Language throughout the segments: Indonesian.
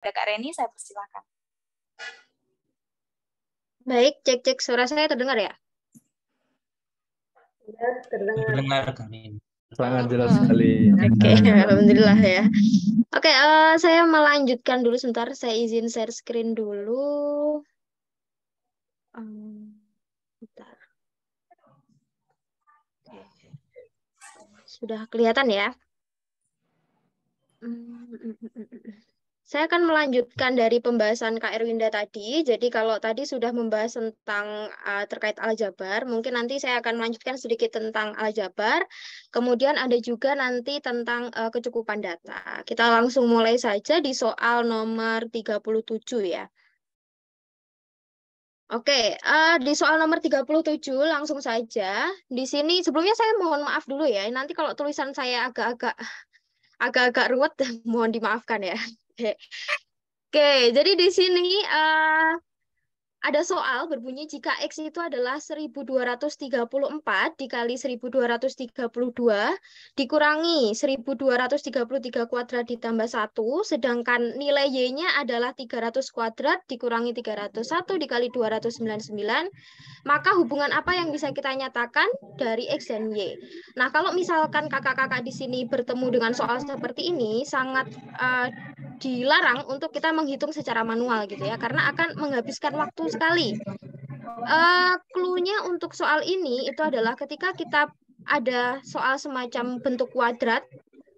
Kak Reni, saya persilakan. Baik, cek suara saya terdengar ya? Terdengar kami. Sangat jelas sekali. Oke, alhamdulillah ya. Oke, saya melanjutkan dulu sebentar. Saya izin share screen dulu. Bentar. Oke. Sudah kelihatan ya? Saya akan melanjutkan dari pembahasan Kak Erwinda tadi. Jadi kalau tadi sudah membahas tentang terkait aljabar, mungkin nanti saya akan melanjutkan sedikit tentang aljabar. Kemudian ada juga nanti tentang kecukupan data. Kita langsung mulai saja di soal nomor 37 ya. Oke, di soal nomor 37 langsung saja. Di sini sebelumnya saya mohon maaf dulu ya. Nanti kalau tulisan saya agak-agak ruwet, mohon dimaafkan ya. Oke, jadi di sini ada soal berbunyi jika X itu adalah 1234 dikali 1232 dikurangi 1233 kuadrat ditambah 1, sedangkan nilai Y-nya adalah 300 kuadrat dikurangi 301 dikali 299, maka hubungan apa yang bisa kita nyatakan dari X dan Y? Nah, kalau misalkan kakak-kakak di sini bertemu dengan soal seperti ini, sangat dilarang untuk kita menghitung secara manual gitu ya, karena akan menghabiskan waktu sekali. Clue-nya untuk soal ini itu adalah ketika kita ada soal semacam bentuk kuadrat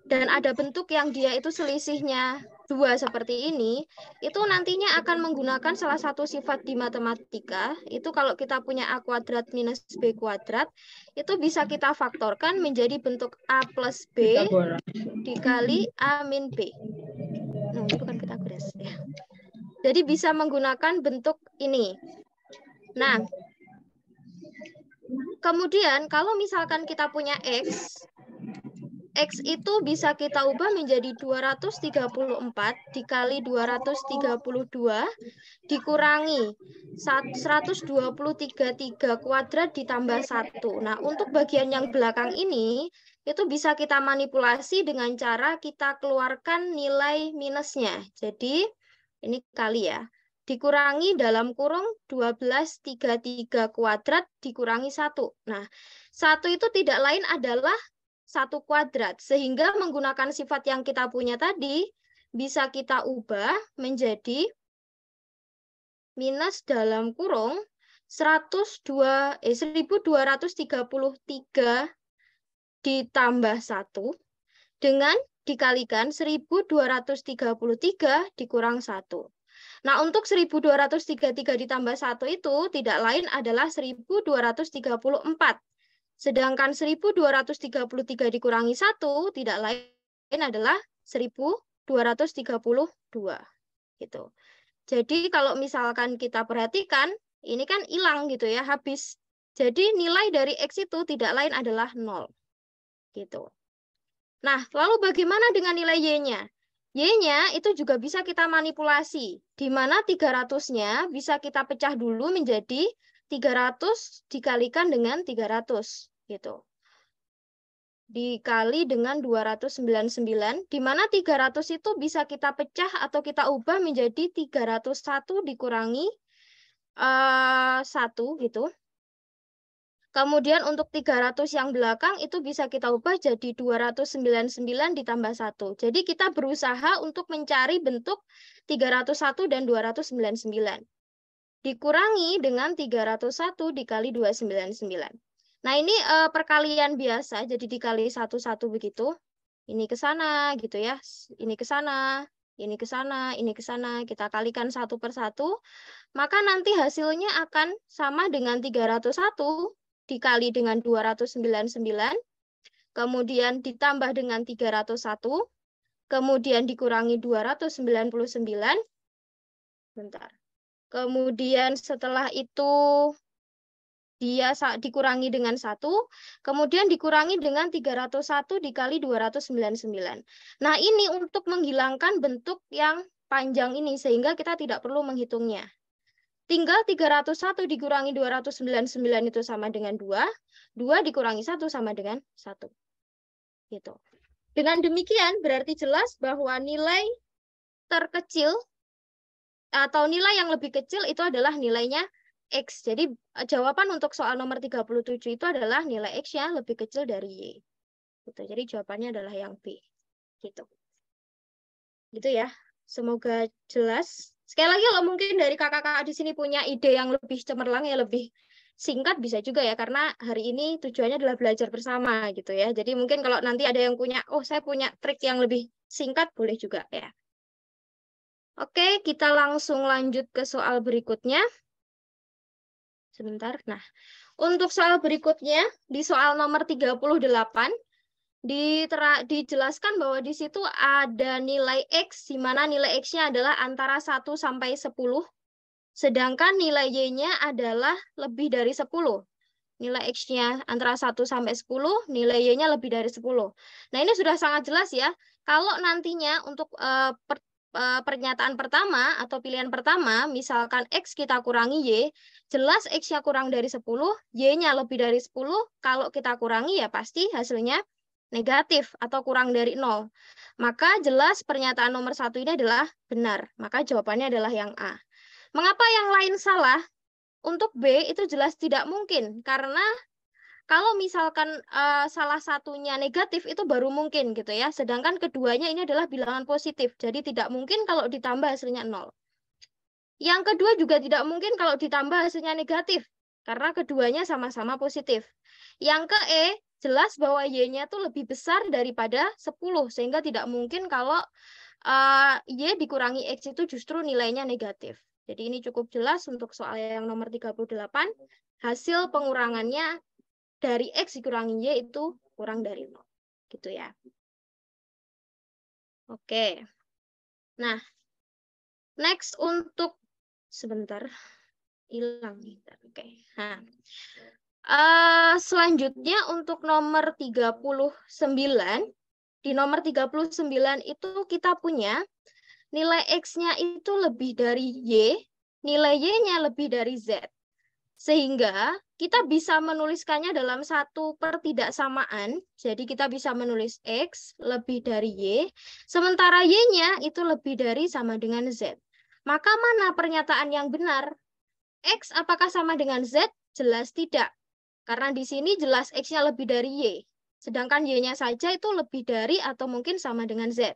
dan ada bentuk yang dia itu selisihnya 2 seperti ini, itu nantinya akan menggunakan salah satu sifat di matematika. Itu kalau kita punya A kuadrat minus B kuadrat, itu bisa kita faktorkan menjadi bentuk A plus B dikali A min B. Nah, ini bukan Pitagoras ya. Jadi bisa menggunakan bentuk ini. Nah, kemudian kalau misalkan kita punya X itu bisa kita ubah menjadi 234 dikali 232 dikurangi 123 kuadrat ditambah 1. Nah, untuk bagian yang belakang ini, itu bisa kita manipulasi dengan cara kita keluarkan nilai minusnya. Jadi, ini kali ya. Dikurangi dalam kurung 1233 kuadrat dikurangi 1. Nah, 1 itu tidak lain adalah 1 kuadrat. Sehingga menggunakan sifat yang kita punya tadi, bisa kita ubah menjadi minus dalam kurung 1233 ditambah 1 dengan dikalikan 1233 dikurang 1. Nah, untuk 1233 ditambah 1 itu tidak lain adalah 1234. Sedangkan 1233 dikurangi 1 tidak lain adalah 1232. Gitu. Jadi kalau misalkan kita perhatikan, ini kan hilang gitu ya, habis. Jadi nilai dari X itu tidak lain adalah 0. Gitu. Nah, lalu bagaimana dengan nilai Y-nya? Y-nya itu juga bisa kita manipulasi, di mana 300-nya bisa kita pecah dulu menjadi 300 dikalikan dengan 300. Gitu. Dikali dengan 299, di mana 300 itu bisa kita pecah atau kita ubah menjadi 301 dikurangi 1 gitu. Kemudian untuk 300 yang belakang itu bisa kita ubah jadi 299 ditambah 1. Jadi kita berusaha untuk mencari bentuk 301 dan 299. Dikurangi dengan 301 dikali 299. Nah, ini perkalian biasa, jadi dikali satu-satu begitu. Ini ke sana gitu ya. Ini ke sana, ini ke sana, ini ke sana. Kita kalikan satu per satu. Maka nanti hasilnya akan sama dengan 301 dikali dengan 299. Kemudian ditambah dengan 301. Kemudian dikurangi 299. Bentar. Kemudian setelah itu dia dikurangi dengan 1, kemudian dikurangi dengan 301 dikali 299. Nah, ini untuk menghilangkan bentuk yang panjang ini, sehingga kita tidak perlu menghitungnya. Tinggal 301 dikurangi 299 itu sama dengan 2, 2 dikurangi 1 sama dengan 1. Gitu. Dengan demikian, berarti jelas bahwa nilai terkecil atau nilai yang lebih kecil itu adalah nilainya X. Jadi jawaban untuk soal nomor 37 itu adalah nilai X-nya lebih kecil dari Y. Gitu. Jadi jawabannya adalah yang B. Gitu. Gitu ya. Semoga jelas. Sekali lagi kalau mungkin dari kakak-kakak di sini punya ide yang lebih cemerlang, ya lebih singkat bisa juga ya, karena hari ini tujuannya adalah belajar bersama gitu ya. Jadi mungkin kalau nanti ada yang punya, oh saya punya trik yang lebih singkat, boleh juga ya. Oke, kita langsung lanjut ke soal berikutnya. Sebentar. Nah, untuk soal berikutnya, di soal nomor 38, dijelaskan bahwa di situ ada nilai X, di mana nilai X-nya adalah antara 1 sampai 10, sedangkan nilai Y-nya adalah lebih dari 10. Nilai X-nya antara 1 sampai 10, nilai Y-nya lebih dari 10. Nah, ini sudah sangat jelas ya. Kalau nantinya untuk pernyataan pertama atau pilihan pertama, misalkan X kita kurangi Y, jelas X-nya kurang dari 10, Y-nya lebih dari 10, kalau kita kurangi ya pasti hasilnya negatif atau kurang dari 0. Maka jelas pernyataan nomor 1 ini adalah benar. Maka jawabannya adalah yang A. Mengapa yang lain salah? Untuk B itu jelas tidak mungkin, karena kalau misalkan salah satunya negatif itu baru mungkin gitu ya. Sedangkan keduanya ini adalah bilangan positif. Jadi tidak mungkin kalau ditambah hasilnya 0. Yang kedua juga tidak mungkin kalau ditambah hasilnya negatif, karena keduanya sama-sama positif. Yang ke E, jelas bahwa Y-nya itu lebih besar daripada 10, sehingga tidak mungkin kalau Y dikurangi X itu justru nilainya negatif. Jadi ini cukup jelas untuk soal yang nomor 38, hasil pengurangannya dari X dikurangi Y itu kurang dari 0. Gitu ya. Oke. Nah, next untuk sebentar hilang nih. Oke. Nah, selanjutnya untuk nomor 39, di nomor 39 itu kita punya nilai X-nya itu lebih dari Y, nilai Y-nya lebih dari Z. Sehingga kita bisa menuliskannya dalam satu pertidaksamaan. Jadi kita bisa menulis X lebih dari Y, sementara Y-nya itu lebih dari sama dengan Z. Maka mana pernyataan yang benar? X apakah sama dengan Z? Jelas tidak. Karena di sini jelas X-nya lebih dari Y. Sedangkan Y-nya saja itu lebih dari atau mungkin sama dengan Z.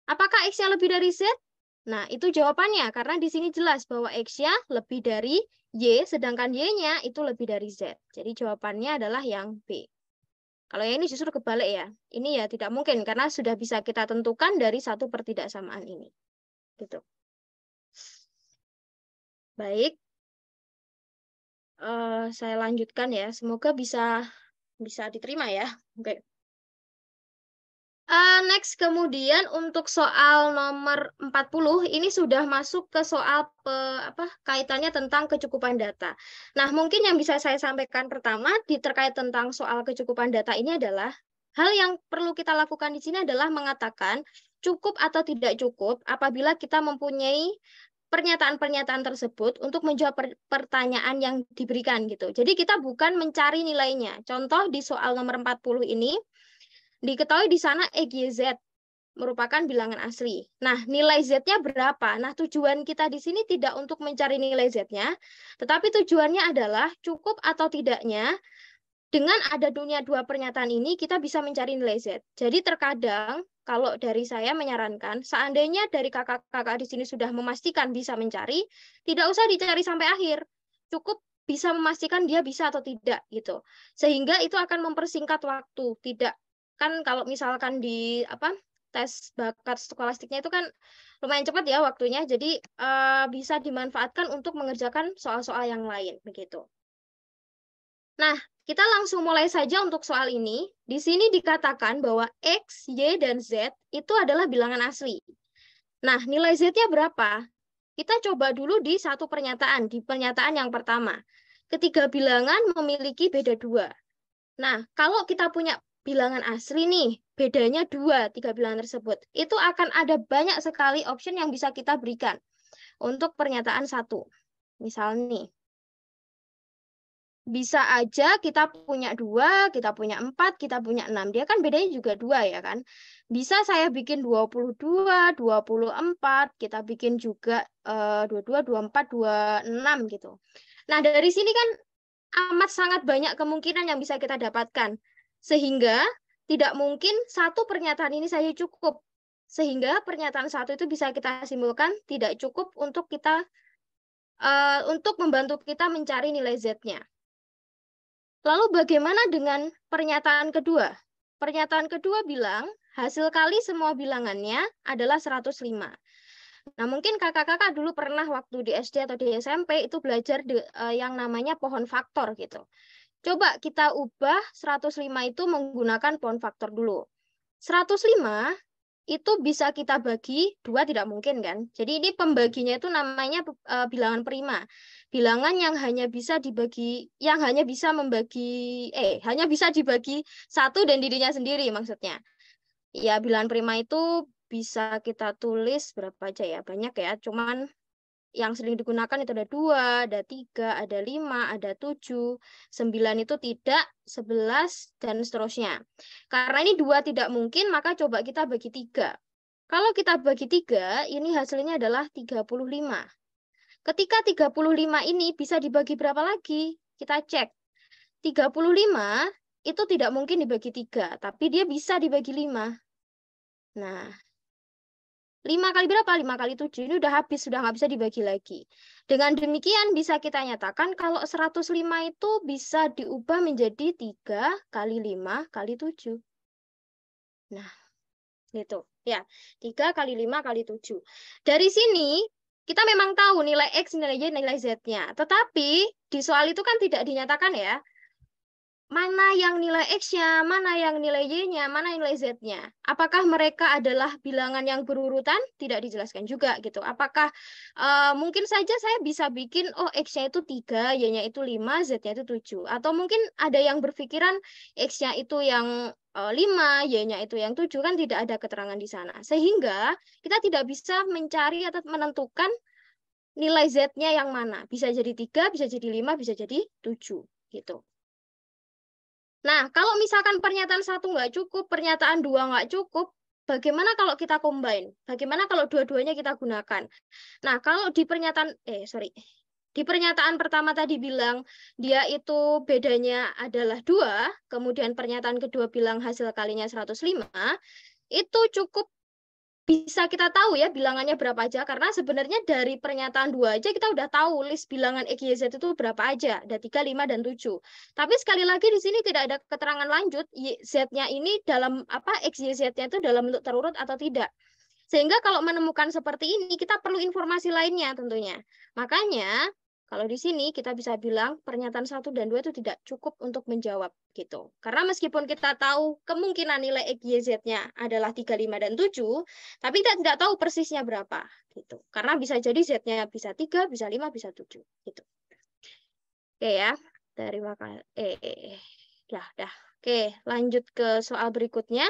Apakah X-nya lebih dari Z? Nah, itu jawabannya. Karena di sini jelas bahwa X-nya lebih dari Y, sedangkan Y-nya itu lebih dari Z. Jadi jawabannya adalah yang B. Kalau yang ini justru kebalik ya. Ini ya tidak mungkin, karena sudah bisa kita tentukan dari satu pertidaksamaan ini. Gitu. Baik. Saya lanjutkan ya. Semoga bisa diterima ya. Oke. Next, kemudian untuk soal nomor 40, ini sudah masuk ke soal kaitannya tentang kecukupan data. Nah, mungkin yang bisa saya sampaikan pertama terkait tentang soal kecukupan data ini adalah hal yang perlu kita lakukan di sini adalah mengatakan cukup atau tidak cukup apabila kita mempunyai pernyataan-pernyataan tersebut untuk menjawab pertanyaan yang diberikan gitu. Jadi kita bukan mencari nilainya. Contoh di soal nomor 40 ini, diketahui di sana EGZ merupakan bilangan asli. Nah, nilai Z-nya berapa? Nah, tujuan kita di sini tidak untuk mencari nilai Z-nya, tetapi tujuannya adalah cukup atau tidaknya dengan ada dua pernyataan ini, kita bisa mencari nilai Z. Jadi terkadang, kalau dari saya menyarankan, seandainya dari kakak-kakak di sini sudah memastikan bisa mencari, tidak usah dicari sampai akhir. Cukup bisa memastikan dia bisa atau tidak, gitu. Sehingga itu akan mempersingkat waktu. Tidak, kan kalau misalkan di tes bakat skolastiknya itu kan lumayan cepat ya waktunya, jadi bisa dimanfaatkan untuk mengerjakan soal-soal yang lain, begitu. Nah, kita langsung mulai saja untuk soal ini. Di sini dikatakan bahwa X, Y, dan Z itu adalah bilangan asli. Nah, nilai Z-nya berapa? Kita coba dulu di satu pernyataan, di pernyataan yang pertama. Ketiga bilangan memiliki beda 2. Nah, kalau kita punya bilangan asli nih, bedanya 2, 3 bilangan tersebut. Itu akan ada banyak sekali option yang bisa kita berikan untuk pernyataan 1. Misal nih, bisa aja kita punya 2, kita punya 4, kita punya 6. Dia kan bedanya juga 2 ya kan. Bisa saya bikin 22, 24, kita bikin juga 22, 24, 26 gitu. Nah, dari sini kan amat sangat banyak kemungkinan yang bisa kita dapatkan. Sehingga tidak mungkin satu pernyataan ini saja cukup. Sehingga pernyataan satu itu bisa kita simpulkan tidak cukup untuk kita untuk membantu kita mencari nilai Z-nya. Lalu bagaimana dengan pernyataan kedua? Pernyataan kedua bilang hasil kali semua bilangannya adalah 105. Nah, mungkin kakak-kakak dulu pernah waktu di SD atau di SMP itu belajar yang namanya pohon faktor gitu. Coba kita ubah 105 itu menggunakan pohon faktor dulu. 105 itu bisa kita bagi 2 tidak mungkin kan. Jadi ini pembaginya itu namanya bilangan prima. Bilangan yang hanya bisa dibagi, yang hanya bisa membagi, hanya bisa dibagi 1 dan dirinya sendiri maksudnya. Ya, bilangan prima itu bisa kita tulis berapa aja ya, banyak ya. Cuman yang sering digunakan itu ada 2, ada 3, ada 5, ada 7, 9 itu tidak, 11, dan seterusnya. Karena ini 2 tidak mungkin, maka coba kita bagi 3. Kalau kita bagi 3, ini hasilnya adalah 35. Ketika 35 ini bisa dibagi berapa lagi? Kita cek. 35 itu tidak mungkin dibagi 3, tapi dia bisa dibagi 5. Nah, 5 kali berapa? 5 kali 7. Ini udah habis, sudah nggak bisa dibagi lagi. Dengan demikian bisa kita nyatakan kalau 105 itu bisa diubah menjadi 3 kali 5 kali 7. Nah, gitu. Ya, 3 kali 5 kali 7. Dari sini, kita memang tahu nilai X, nilai Y, nilai Z-nya. Tetapi, di soal itu kan tidak dinyatakan ya. Mana yang nilai X-nya, mana yang nilai Y-nya, mana nilai Z-nya. Apakah mereka adalah bilangan yang berurutan? Tidak dijelaskan juga gitu. Apakah mungkin saja saya bisa bikin, oh X-nya itu 3, Y-nya itu 5, Z-nya itu 7. Atau mungkin ada yang berpikiran X-nya itu yang 5, Y-nya itu yang 7, kan tidak ada keterangan di sana. Sehingga kita tidak bisa mencari atau menentukan nilai Z-nya yang mana. Bisa jadi 3, bisa jadi 5, bisa jadi 7. Gitu. Nah, kalau misalkan pernyataan 1 nggak cukup, pernyataan 2 nggak cukup, bagaimana kalau kita combine? Bagaimana kalau dua-duanya kita gunakan? Nah, kalau di pernyataan, di pernyataan pertama tadi bilang dia itu bedanya adalah 2, kemudian pernyataan kedua bilang hasil kalinya 105, itu cukup bisa kita tahu ya bilangannya berapa aja, karena sebenarnya dari pernyataan 2 aja kita udah tahu list bilangan X, Y, Z itu berapa aja, ada 3, 5, dan 7. Tapi sekali lagi di sini tidak ada keterangan lanjut Z-nya ini dalam apa, X, Y, Z-nya itu dalam bentuk terurut atau tidak. Sehingga kalau menemukan seperti ini kita perlu informasi lainnya tentunya. Makanya kalau di sini kita bisa bilang pernyataan 1 dan 2 itu tidak cukup untuk menjawab gitu. Karena meskipun kita tahu kemungkinan nilai X, Y, Z-nya adalah 3, 5, dan 7, tapi kita tidak tahu persisnya berapa gitu. Karena bisa jadi Z-nya bisa 3, bisa 5, bisa 7 gitu. Oke ya. Terima kasih. Dah. Oke, lanjut ke soal berikutnya.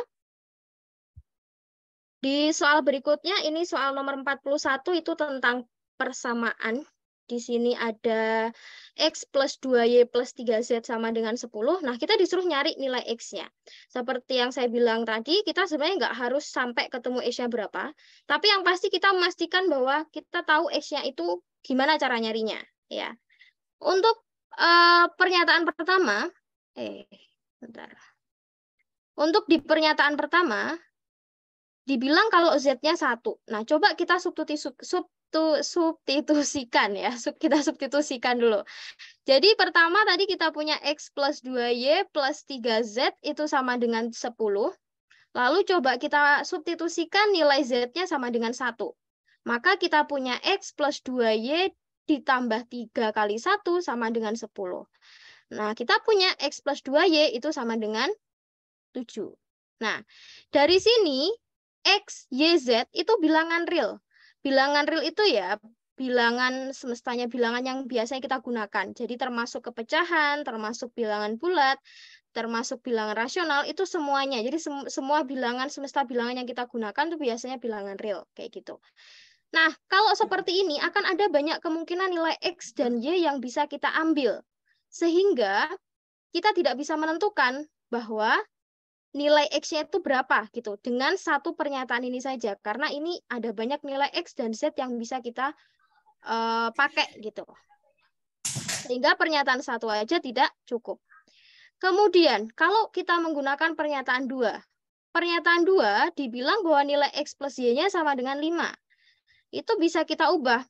Di soal berikutnya ini soal nomor 41 itu tentang persamaan. Di sini ada X plus 2Y plus 3Z sama dengan 10. Nah, kita disuruh nyari nilai X-nya. Seperti yang saya bilang tadi, kita sebenarnya nggak harus sampai ketemu X-nya berapa. Tapi yang pasti kita memastikan bahwa kita tahu X-nya itu gimana cara nyarinya. Ya. Untuk pernyataan pertama, bentar. Untuk di pernyataan pertama, dibilang kalau Z-nya 1. Nah, coba kita substitusikan ya. Kita substitusikan dulu. Jadi pertama tadi kita punya X plus 2Y plus 3Z itu sama dengan 10. Lalu coba kita substitusikan nilai Z-nya sama dengan 1. Maka kita punya X plus 2Y ditambah 3 kali 1 sama dengan 10. Nah, kita punya X plus 2Y itu sama dengan 7. Nah, dari sini X, Y, Z itu bilangan real. Bilangan real itu ya bilangan semestanya, bilangan yang biasanya kita gunakan. Jadi termasuk kepecahan, termasuk bilangan bulat, termasuk bilangan rasional, itu semuanya. Jadi semua bilangan semesta bilangan yang kita gunakan itu biasanya bilangan real, kayak gitu. Nah, kalau seperti ini akan ada banyak kemungkinan nilai X dan Y yang bisa kita ambil. Sehingga kita tidak bisa menentukan bahwa nilai X-nya itu berapa gitu dengan satu pernyataan ini saja. Karena ini ada banyak nilai X dan Z yang bisa kita pakai gitu. Sehingga pernyataan satu aja tidak cukup. Kemudian, kalau kita menggunakan pernyataan 2. Pernyataan 2 dibilang bahwa nilai X plus Y-nya sama dengan 5. Itu bisa kita ubah.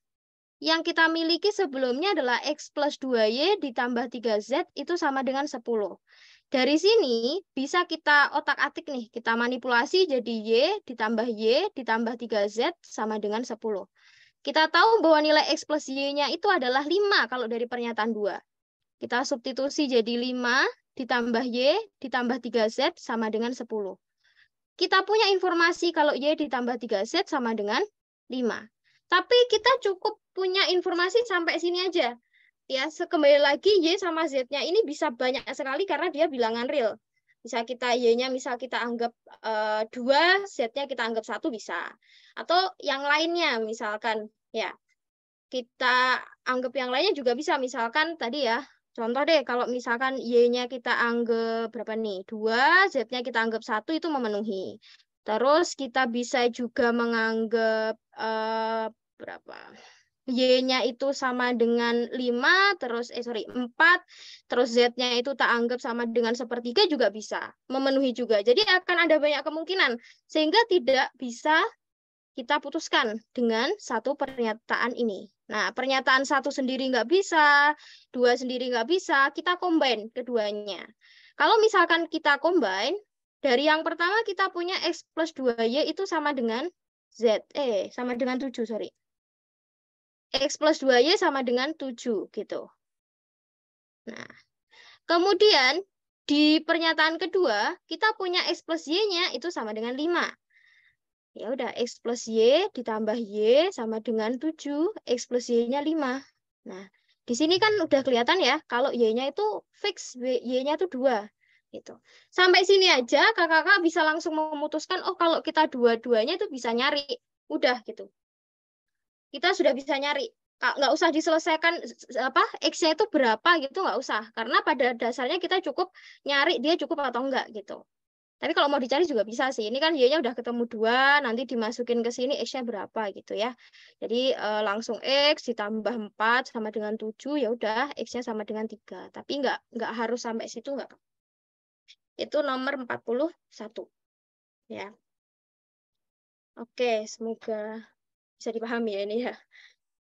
Yang kita miliki sebelumnya adalah X plus 2Y ditambah 3Z itu sama dengan 10. Dari sini bisa kita otak-atik nih, kita manipulasi jadi Y ditambah 3Z sama dengan 10. Kita tahu bahwa nilai X plus Y-nya itu adalah 5 kalau dari pernyataan 2. Kita substitusi jadi 5 ditambah Y ditambah 3Z sama dengan 10. Kita punya informasi kalau Y ditambah 3Z sama dengan 5. Tapi kita cukup punya informasi sampai sini aja. Ya, kembali lagi Y sama Z-nya ini bisa banyak sekali karena dia bilangan real. Bisa kita Y-nya misal kita anggap 2, Z-nya kita anggap 1 bisa. Atau yang lainnya misalkan ya. Kita anggap yang lainnya juga bisa. Misalkan tadi ya, contoh deh kalau misalkan Y-nya kita anggap berapa nih? 2, Z-nya kita anggap 1 itu memenuhi. Terus kita bisa juga menganggap berapa? Y-nya itu sama dengan 5, terus 4, terus Z-nya itu tak anggap sama dengan 1/3 juga bisa, memenuhi juga. Jadi akan ada banyak kemungkinan, sehingga tidak bisa kita putuskan dengan satu pernyataan ini. Nah, pernyataan 1 sendiri nggak bisa, 2 sendiri nggak bisa, kita combine keduanya. Kalau misalkan kita combine, dari yang pertama kita punya X plus 2Y itu sama dengan Z, sama dengan 7, sorry. X plus 2Y sama dengan 7 gitu. Nah, kemudian di pernyataan kedua, kita punya X plus Y-nya itu sama dengan 5. Ya udah, X plus Y ditambah Y sama dengan 7, X plus Y-nya 5. Nah, di sini kan udah kelihatan ya, kalau Y-nya itu fix, Y-nya itu 2. Gitu. Sampai sini aja kakak-kakak bisa langsung memutuskan, oh kalau kita dua-duanya itu bisa nyari. Udah gitu. Kita sudah bisa nyari. Nggak usah diselesaikan X-nya itu berapa gitu, nggak usah. Karena pada dasarnya kita cukup nyari dia cukup atau enggak gitu. Tapi kalau mau dicari juga bisa sih. Ini kan Y-nya udah ketemu 2, nanti dimasukin ke sini X-nya berapa gitu ya. Jadi langsung X ditambah 4 sama dengan 7, ya udah X-nya sama dengan 3. Tapi nggak harus sampai situ, nggak. Itu nomor 41. Ya. Oke, semoga bisa dipahami ya ini ya.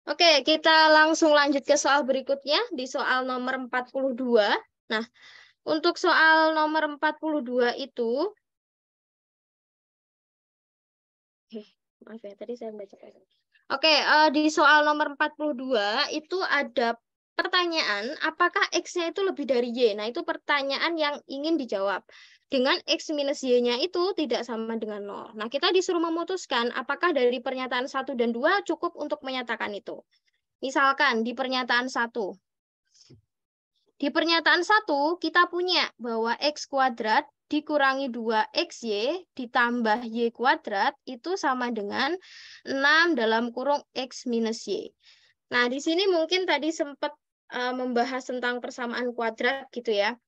Oke, kita langsung lanjut ke soal berikutnya, di soal nomor 42. Nah, untuk soal nomor 42 itu, maaf ya, tadi saya baca. Oke, di soal nomor 42 itu ada pertanyaan, apakah X-nya itu lebih dari Y? Nah, itu pertanyaan yang ingin dijawab. Dengan X minus Y-nya itu tidak sama dengan 0. Nah, kita disuruh memutuskan apakah dari pernyataan 1 dan 2 cukup untuk menyatakan itu. Misalkan di pernyataan 1. Di pernyataan 1, kita punya bahwa X kuadrat dikurangi 2XY ditambah Y kuadrat itu sama dengan 6 dalam kurung X minus Y. Nah, di sini mungkin tadi sempat membahas tentang persamaan kuadrat gitu ya.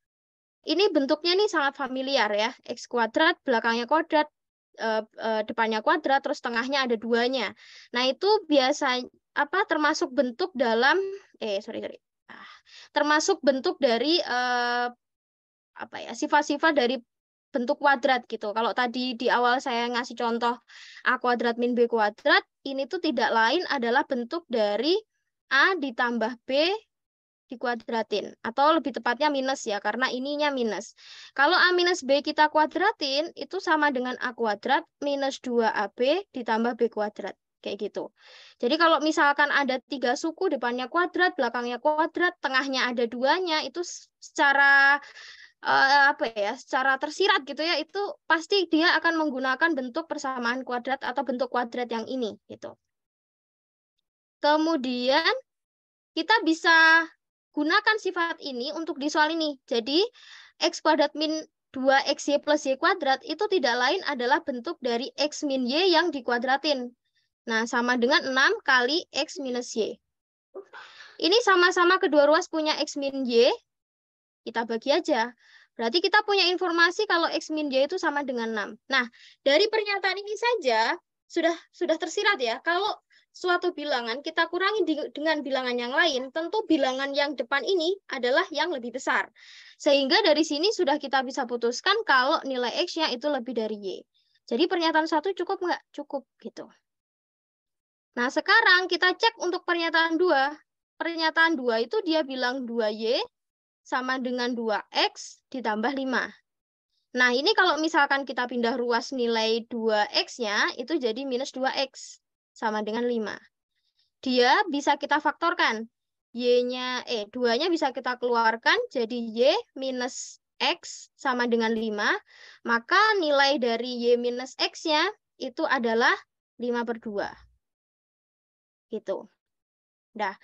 Ini bentuknya nih sangat familiar ya. X kuadrat, belakangnya kuadrat, depannya kuadrat, terus tengahnya ada 2-nya. Nah, itu biasa termasuk bentuk dalam termasuk bentuk dari sifat-sifat dari bentuk kuadrat gitu. Kalau tadi di awal saya ngasih contoh A kuadrat min B kuadrat, ini tuh tidak lain adalah bentuk dari A ditambah B dikuadratin. Atau lebih tepatnya minus ya, karena ininya minus. Kalau A minus B kita kuadratin, itu sama dengan A kuadrat minus 2AB ditambah B kuadrat. Kayak gitu. Jadi kalau misalkan ada 3 suku, depannya kuadrat, belakangnya kuadrat, tengahnya ada 2-nya, itu secara secara tersirat gitu ya, itu pasti dia akan menggunakan bentuk persamaan kuadrat atau bentuk kuadrat yang ini gitu. Kemudian kita bisa gunakan sifat ini untuk di soal ini. Jadi X kuadrat min 2XY plus Y kuadrat itu tidak lain adalah bentuk dari X min Y yang dikuadratin. Nah, sama dengan 6 kali X minus Y. Ini sama-sama kedua ruas punya X min Y. Kita bagi aja. Berarti kita punya informasi kalau X min Y itu sama dengan 6. Nah, dari pernyataan ini saja sudah tersirat ya. Kalau suatu bilangan kita kurangi dengan bilangan yang lain, tentu bilangan yang depan ini adalah yang lebih besar. Sehingga dari sini sudah kita bisa putuskan kalau nilai X-nya itu lebih dari Y. Jadi pernyataan 1 cukup nggak? Cukup gitu. Nah, sekarang kita cek untuk pernyataan 2. Pernyataan 2 itu dia bilang 2Y sama dengan 2X ditambah 5. Nah, ini kalau misalkan kita pindah ruas nilai 2X-nya, itu jadi minus 2X sama dengan 5. Dia bisa kita faktorkan. Y-nya, 2-nya bisa kita keluarkan, jadi Y minus X sama dengan 5. Maka nilai dari Y minus X-nya itu adalah 5/2. Gitu. Nah,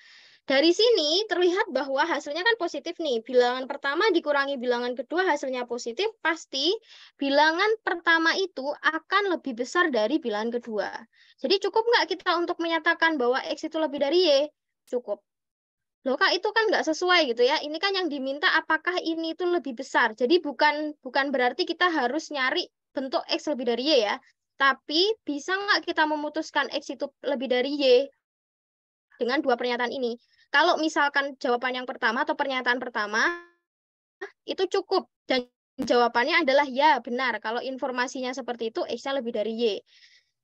dari sini terlihat bahwa hasilnya kan positif nih. Bilangan pertama dikurangi bilangan kedua hasilnya positif, pasti bilangan pertama itu akan lebih besar dari bilangan kedua. Jadi cukup nggak kita untuk menyatakan bahwa X itu lebih dari Y? Cukup. Loh Kak, itu kan nggak sesuai gitu ya. Ini kan yang diminta apakah ini itu lebih besar. Jadi bukan berarti kita harus nyari bentuk X lebih dari Y ya. Tapi bisa nggak kita memutuskan X itu lebih dari Y dengan dua pernyataan ini? Kalau misalkan jawaban yang pertama atau pernyataan pertama itu cukup dan jawabannya adalah ya benar. Kalau informasinya seperti itu X-nya lebih dari Y.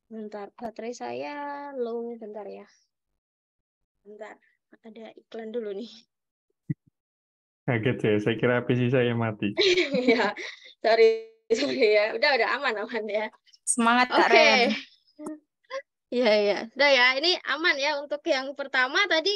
Bentar, baterai saya low, bentar ya. Bentar, ada iklan dulu nih. Kaget ya, saya kira PC saya mati. Ya, sorry ya. Udah aman ya. Semangat Kak Oke. Ren. Ya. Udah ya, ini aman ya untuk yang pertama tadi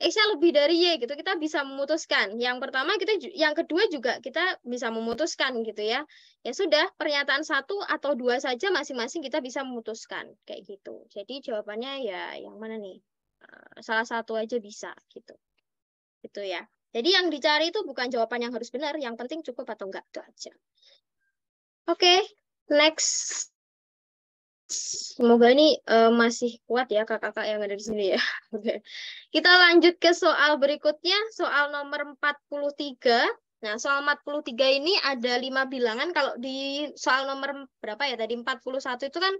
X-nya lebih dari Y gitu, kita bisa memutuskan. Yang pertama yang kedua juga kita bisa memutuskan gitu ya. Ya sudah, pernyataan 1 atau 2 saja masing-masing kita bisa memutuskan kayak gitu. Jadi jawabannya ya yang mana nih? Salah satu aja bisa gitu. Gitu ya. Jadi yang dicari itu bukan jawaban yang harus benar, yang penting cukup atau enggak, itu aja. Oke, next. Semoga ini masih kuat ya kakak-kakak yang ada di sini ya. Oke. Kita lanjut ke soal berikutnya, soal nomor 43. Nah, soal 43 ini ada 5 bilangan. Kalau di soal nomor berapa ya tadi 41 itu kan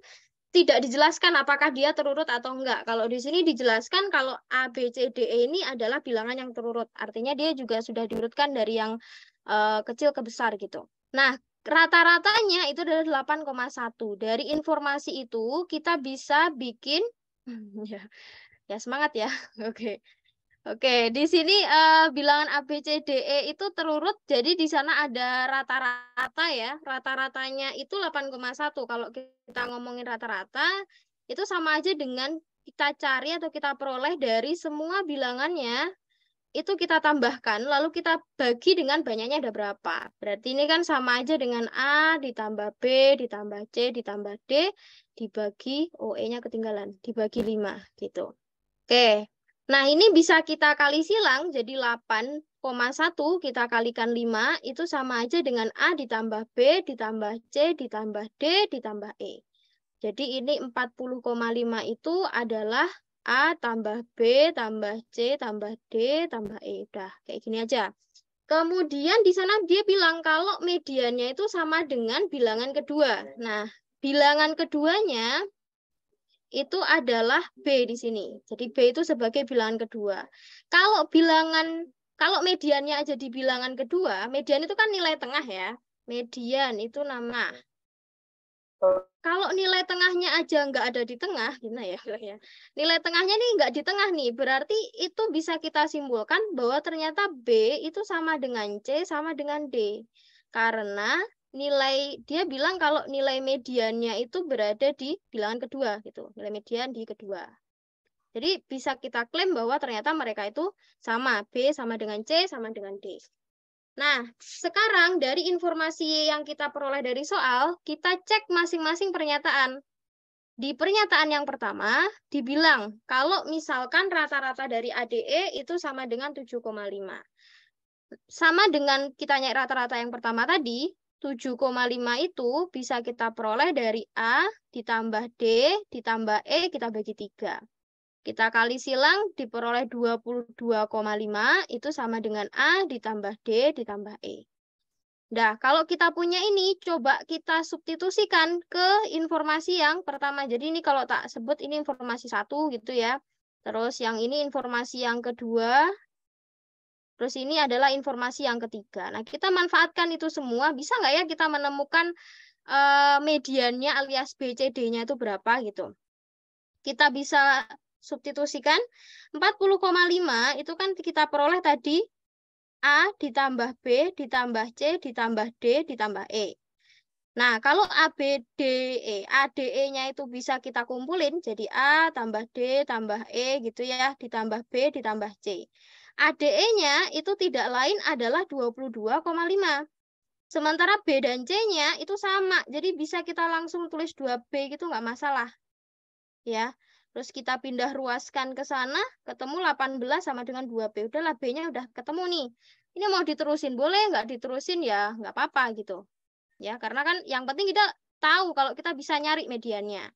tidak dijelaskan apakah dia terurut atau enggak. Kalau di sini dijelaskan kalau A, B, C, D, E ini adalah bilangan yang terurut. Artinya dia juga sudah diurutkan dari yang kecil ke besar gitu. Nah, rata-ratanya itu adalah 8,1. Dari informasi itu kita bisa bikin ya semangat ya. Oke. Oke, di sini bilangan A, B, C, D, E itu terurut, jadi di sana ada rata-rata ya. Rata-ratanya itu 8,1. Kalau kita ngomongin rata-rata, itu sama aja dengan kita cari atau kita peroleh dari semua bilangannya, itu kita tambahkan, lalu kita bagi dengan banyaknya ada berapa. Berarti ini kan sama aja dengan A ditambah B, ditambah C, ditambah D, dibagi, E-nya ketinggalan, dibagi 5 gitu. Oke. Nah, ini bisa kita kali silang, jadi 8,1 kita kalikan 5, itu sama aja dengan A ditambah B, ditambah C, ditambah D, ditambah E. Jadi ini 40,5 itu adalah A tambah B, tambah C, tambah D, tambah E. Udah, kayak gini aja. Kemudian di sana dia bilang kalau mediannya itu sama dengan bilangan kedua. Nah, bilangan keduanya itu adalah B di sini. Jadi B itu sebagai bilangan kedua. Kalau mediannya aja di bilangan kedua, median itu kan nilai tengah ya. Median itu nama. Kalau nilai tengahnya aja nggak ada di tengah, gimana ya? Nilai tengahnya nih nggak di tengah nih, berarti itu bisa kita simpulkan bahwa ternyata B itu sama dengan C sama dengan D. Karena dia bilang kalau nilai mediannya itu berada di bilangan kedua gitu, nilai median di kedua. Jadi bisa kita klaim bahwa ternyata mereka itu sama, B sama dengan C sama dengan D. Nah, sekarang dari informasi yang kita peroleh dari soal, kita cek masing-masing pernyataan. Di pernyataan yang pertama, dibilang kalau misalkan rata-rata dari ADE itu sama dengan 7,5. Sama dengan kita nyari rata-rata yang pertama tadi, 7,5 itu bisa kita peroleh dari A ditambah D ditambah E kita bagi 3. Kita kali silang diperoleh 22,5 itu sama dengan A ditambah D ditambah E. Nah, kalau kita punya ini, coba kita substitusikan ke informasi yang pertama. Jadi ini kalau tak sebut ini informasi 1 gitu ya. Terus yang ini informasi yang kedua. Terus ini adalah informasi yang ketiga. Nah, kita manfaatkan itu semua. Bisa nggak ya kita menemukan mediannya alias BCD-nya itu berapa gitu. Kita bisa substitusikan 40,5 itu kan kita peroleh tadi A ditambah B ditambah C ditambah D ditambah E. Nah, kalau ABDE, ADE-nya itu bisa kita kumpulin jadi A tambah D tambah E gitu ya, ditambah B ditambah C. ADE-nya itu tidak lain adalah 22,5. Sementara B dan C-nya itu sama, jadi bisa kita langsung tulis 2B gitu nggak masalah. Ya. Terus kita pindah ruaskan ke sana, ketemu 18 sama dengan 2B. Udahlah, B-nya udah ketemu nih. Ini mau diterusin, boleh nggak diterusin ya, nggak apa-apa gitu. Ya, karena kan yang penting kita tahu kalau kita bisa nyari mediannya.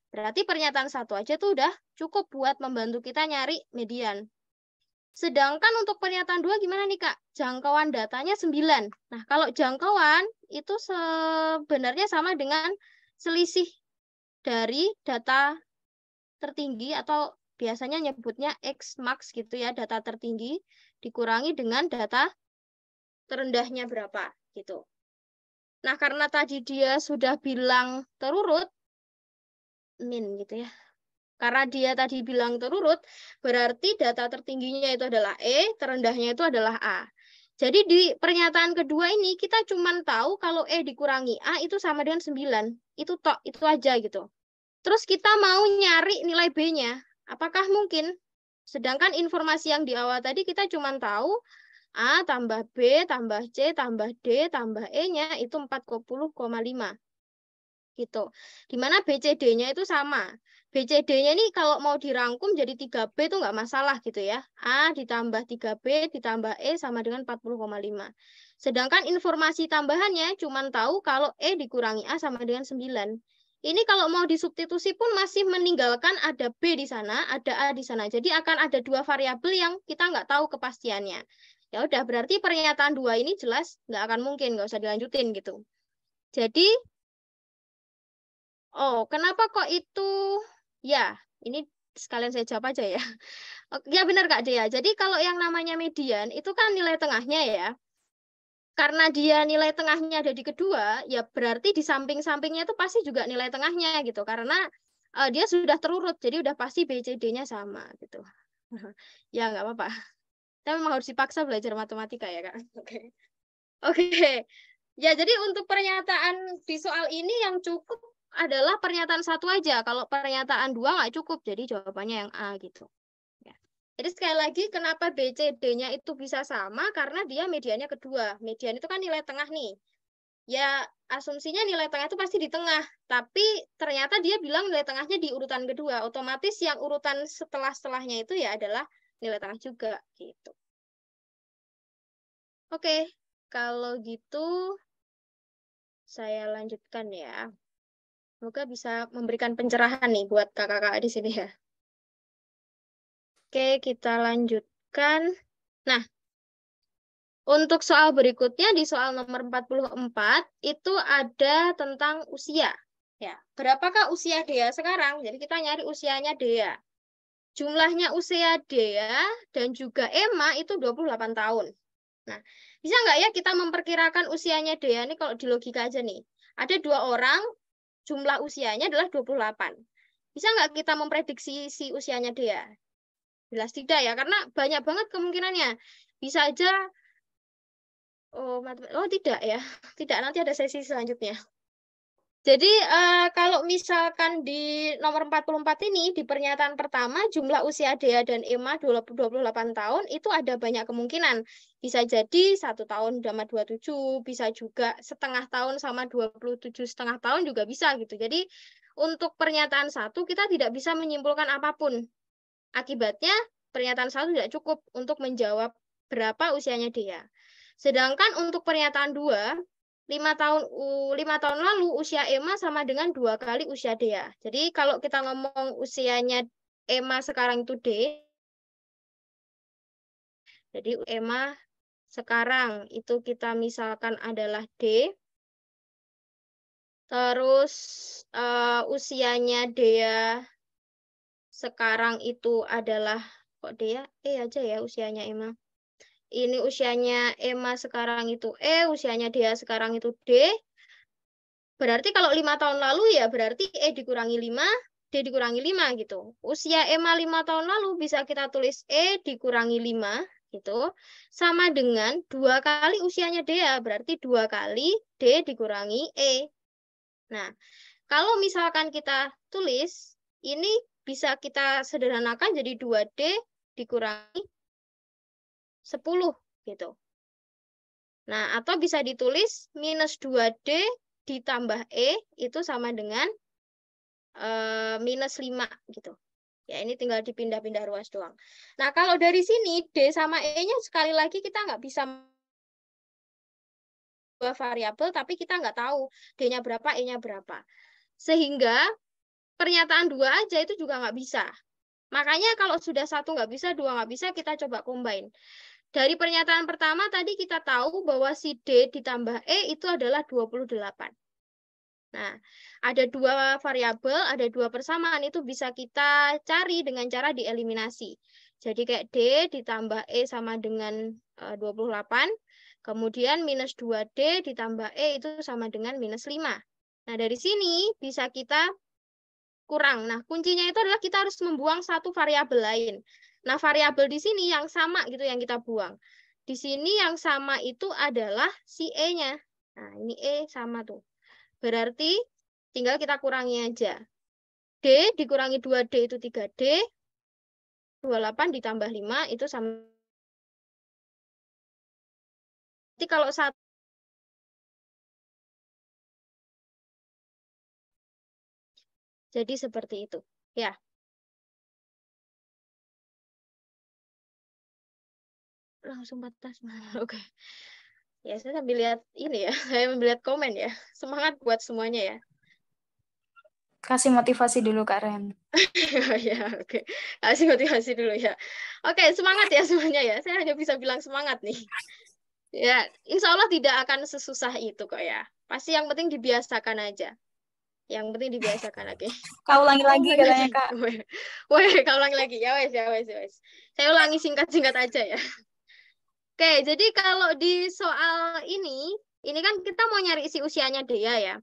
Berarti pernyataan 1 aja tuh udah cukup buat membantu kita nyari median. Sedangkan untuk pernyataan 2 gimana nih, Kak? Jangkauan datanya 9. Nah, kalau jangkauan itu sebenarnya sama dengan selisih dari data tertinggi atau biasanya nyebutnya X max gitu ya, data tertinggi dikurangi dengan data terendahnya berapa gitu. Nah, karena tadi dia sudah bilang terurut min gitu ya. Karena dia tadi bilang terurut, berarti data tertingginya itu adalah E, terendahnya itu adalah A. Jadi di pernyataan kedua ini kita cuma tahu kalau E dikurangi A itu sama dengan 9. Itu tok, itu aja gitu. Terus kita mau nyari nilai B-nya. Apakah mungkin? Sedangkan informasi yang di awal tadi kita cuma tahu A tambah B tambah C tambah D tambah E-nya itu 40,5. Gitu. Dimana BCD-nya itu sama. BCD-nya ini kalau mau dirangkum jadi 3B itu nggak masalah gitu ya. A ditambah 3B ditambah E sama dengan 40,5. Sedangkan informasi tambahannya cuma tahu kalau E dikurangi A sama dengan 9. Ini kalau mau disubstitusi pun masih meninggalkan ada B di sana, ada A di sana. Jadi akan ada 2 variabel yang kita nggak tahu kepastiannya. Ya udah, berarti pernyataan 2 ini jelas nggak akan mungkin, nggak usah dilanjutin gitu. Jadi, kenapa kok itu? Ya, ini sekalian saya jawab aja ya. Ya benar Kak Dea. Jadi kalau yang namanya median itu kan nilai tengahnya ya. Karena dia nilai tengahnya ada di kedua, ya berarti di samping-sampingnya itu pasti juga nilai tengahnya gitu. Karena dia sudah terurut, jadi udah pasti BCD-nya sama gitu. Ya nggak apa-apa. Tapi memang harus dipaksa belajar matematika ya Kak. Oke. Oke. Ya jadi untuk pernyataan di soal ini yang cukup adalah pernyataan 1 aja. Kalau pernyataan 2 nggak cukup, jadi jawabannya yang A gitu. Jadi sekali lagi kenapa BCD-nya itu bisa sama? Karena dia mediannya kedua. Median itu kan nilai tengah nih. Ya asumsinya nilai tengah itu pasti di tengah. Tapi ternyata dia bilang nilai tengahnya di urutan kedua. Otomatis yang urutan setelah-setelahnya itu ya adalah nilai tengah juga. Gitu. Oke, kalau gitu saya lanjutkan ya. Semoga bisa memberikan pencerahan nih buat kakak-kakak di sini ya. Oke, kita lanjutkan. Nah, untuk soal berikutnya di soal nomor 44 itu ada tentang usia. Ya, berapakah usia Dea sekarang? Jadi kita nyari usianya Dea. Jumlahnya usia Dea dan juga Emma itu 28 tahun. Nah, bisa nggak ya kita memperkirakan usianya Dea ini kalau di logika aja nih. Ada 2 orang, jumlah usianya adalah 28. Bisa nggak kita memprediksi si usianya Dea? Jelas tidak ya, karena banyak banget kemungkinannya. Bisa aja, tidak ya. Tidak, nanti ada sesi selanjutnya. Jadi kalau misalkan di nomor 44 ini, di pernyataan pertama, jumlah usia Dea dan Emma 28 tahun, itu ada banyak kemungkinan. Bisa jadi 1 tahun sama 27, bisa juga setengah tahun sama 27,5 tahun juga bisa gitu. Jadi untuk pernyataan 1, kita tidak bisa menyimpulkan apapun. Akibatnya, pernyataan 1 tidak cukup untuk menjawab berapa usianya Dea. Sedangkan untuk pernyataan 2, 5 tahun lalu usia Emma sama dengan 2 kali usia Dea. Jadi kalau kita ngomong usianya EMA sekarang itu D. Jadi EMA sekarang itu kita misalkan adalah D. Terus usianya Dea sekarang itu adalah, kok Dea? Aja ya usianya EMA. Ini usianya EMA sekarang itu usianya Dea sekarang itu D. Berarti kalau 5 tahun lalu ya berarti dikurangi 5, D dikurangi 5 gitu. Usia EMA 5 tahun lalu bisa kita tulis dikurangi 5 gitu. Sama dengan 2 kali usianya Dea, berarti 2 kali D dikurangi E. Nah, kalau misalkan kita tulis, ini bisa kita sederhanakan jadi 2D dikurangi 10 gitu. Nah, atau bisa ditulis minus 2D ditambah E itu sama dengan minus 5 gitu. Ya, ini tinggal dipindah-pindah ruas doang. Nah, kalau dari sini D sama E-nya sekali lagi kita nggak bisa dua variabel, tapi kita nggak tahu D-nya berapa, E-nya berapa. Sehingga pernyataan 2 aja itu juga nggak bisa. Makanya kalau sudah 1 nggak bisa, 2 nggak bisa, kita coba combine. Dari pernyataan pertama tadi kita tahu bahwa si D ditambah E itu adalah 28. Nah, ada 2 variabel, ada 2 persamaan, itu bisa kita cari dengan cara dieliminasi. Jadi kayak D ditambah E sama dengan 28, kemudian minus 2D ditambah E itu sama dengan minus 5. Nah, dari sini bisa kita kurang. Nah, kuncinya itu adalah kita harus membuang satu variabel lain. Nah, variabel di sini yang sama gitu yang kita buang. Di sini yang sama itu adalah si E-nya. Nah, ini E sama tuh. Berarti tinggal kita kurangi aja. D dikurangi 2D itu 3D. 28 ditambah 5 itu sama. Jadi kalau satu jadi seperti itu. Ya. Langsung batas. Oke. Ya, saya sambil lihat ini ya. Saya sambil lihat komen ya. Semangat buat semuanya ya. Kasih motivasi dulu Kak Ren. Ya, oke. Kasih motivasi dulu ya. Oke, semangat ya semuanya ya. Saya hanya bisa bilang semangat nih. Ya, insya Allah tidak akan sesusah itu kok ya. Pasti yang penting dibiasakan aja. Yang penting dibiasakan, oke. Kau ulangi lagi katanya Kak. Weh, kau ulangi lagi. Ya wes, ya wes, ya wes. Saya ulangi singkat-singkat aja ya. Oke, jadi kalau di soal ini kan kita mau nyari isi usianya Dea ya.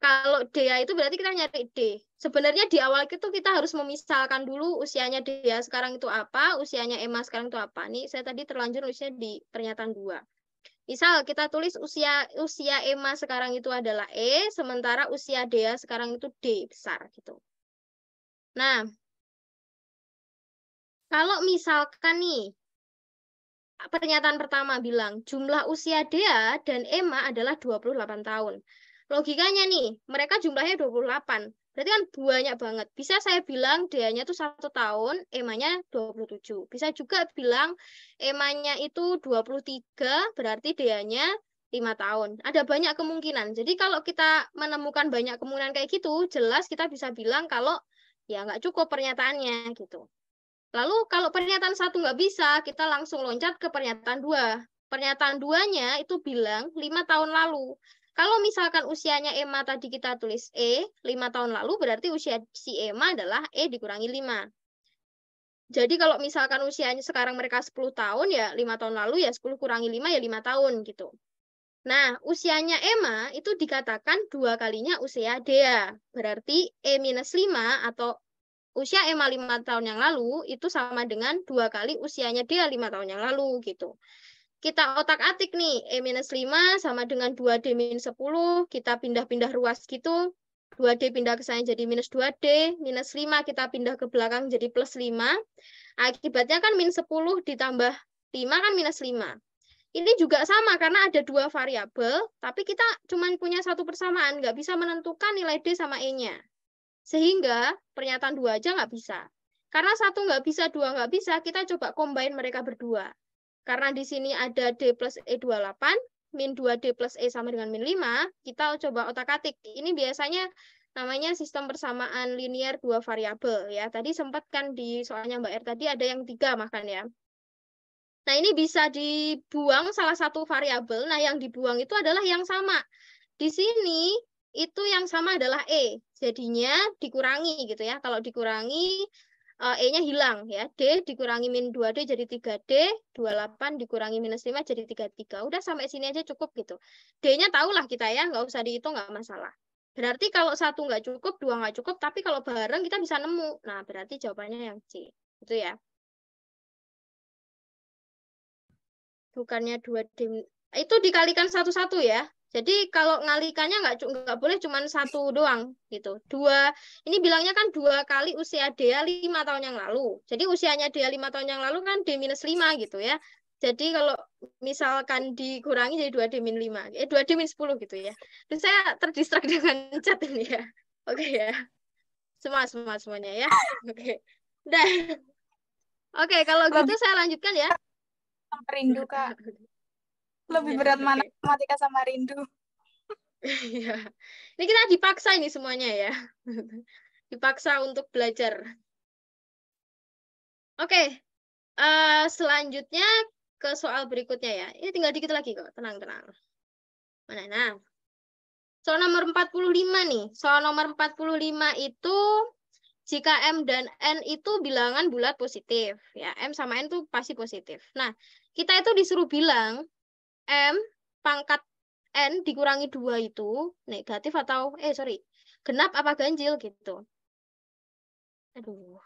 Kalau Dea itu berarti kita nyari D. Sebenarnya di awal itu kita harus memisalkan dulu usianya Dea sekarang itu apa, usianya Emma sekarang itu apa. Nih saya tadi terlanjur usia di pernyataan 2. Misal kita tulis usia Emma sekarang itu adalah E, sementara usia Dea sekarang itu D besar gitu. Nah, kalau misalkan nih pernyataan pertama bilang jumlah usia Dea dan Emma adalah 28 tahun. Logikanya nih, mereka jumlahnya 28. Berarti kan banyak banget. Bisa saya bilang Dea-nya itu 1 tahun, Emma-nya 27. Bisa juga bilang Emma-nya itu 23, berarti Dea-nya 5 tahun. Ada banyak kemungkinan. Jadi kalau kita menemukan banyak kemungkinan kayak gitu, jelas kita bisa bilang kalau ya nggak cukup pernyataannya gitu. Lalu kalau pernyataan 1 nggak bisa, kita langsung loncat ke pernyataan 2. Pernyataan 2-nya itu bilang 5 tahun lalu. Kalau misalkan usianya Emma tadi kita tulis E, 5 tahun lalu berarti usia si Emma adalah E dikurangi 5. Jadi kalau misalkan usianya sekarang mereka 10 tahun, ya 5 tahun lalu ya 10 kurangi 5 ya 5 tahun gitu. Nah, usianya Emma itu dikatakan 2 kalinya usia Dea. Berarti E-5 atau usia Emma 5 tahun yang lalu itu sama dengan 2 kali usianya dia 5 tahun yang lalu gitu. Kita otak-atik nih, E-5 sama dengan 2D-10, kita pindah-pindah ruas gitu. 2D pindah ke sana jadi minus 2D, minus 5 kita pindah ke belakang jadi plus 5. Akibatnya kan minus 10 ditambah 5 kan minus 5. Ini juga sama karena ada 2 variabel, tapi kita cuma punya satu persamaan, nggak bisa menentukan nilai D sama E-nya. Sehingga pernyataan 2 aja nggak bisa. Karena 1 nggak bisa, 2 nggak bisa, kita coba combine mereka berdua. Karena di sini ada D plus E 28, min 2D plus E sama dengan min 5, kita coba otak-atik. Ini biasanya namanya sistem persamaan linear dua variabel ya. Tadi sempat kan di soalnya Mbak R tadi ada yang 3 makan ya. Nah, ini bisa dibuang salah satu variabel. Nah, yang dibuang itu adalah yang sama. Di sini itu yang sama adalah E. Jadinya dikurangi gitu ya. Kalau dikurangi E-nya hilang ya. D dikurangi min 2D jadi 3D, 28 dikurangi minus 5 jadi 33. Udah sampai sini aja cukup gitu. D-nya tahulah kita ya, nggak usah dihitung, nggak masalah. Berarti kalau satu nggak cukup, dua nggak cukup, tapi kalau bareng kita bisa nemu. Nah, berarti jawabannya yang C. Itu ya. Bukannya 2D. Itu dikalikan satu-satu ya. Jadi kalau ngalikannya nggak boleh cuma satu doang gitu. Ini bilangnya kan 2 kali usia Dea 5 tahun yang lalu. Jadi usianya Dea 5 tahun yang lalu kan D-5 gitu ya. Jadi kalau misalkan dikurangi jadi 2D-5. 2D-10 gitu ya. Terus saya terdistrak dengan chat ini ya. Oke ya. Semuanya ya. Oke. Udah. Oke, kalau gitu saya lanjutkan ya. Rindu, Kak. Lebih berat mana matematika sama rindu. Iya. Ini kita dipaksa ini semuanya ya. Dipaksa untuk belajar. Oke. Selanjutnya ke soal berikutnya ya. Ini tinggal dikit lagi kok. Tenang. Mana? Nah. Soal nomor 45 nih. Soal nomor 45 itu jika M dan N itu bilangan bulat positif. Ya, M sama N itu pasti positif. Nah, kita itu disuruh bilang M pangkat N dikurangi 2 itu negatif atau, genap apa ganjil gitu. Aduh.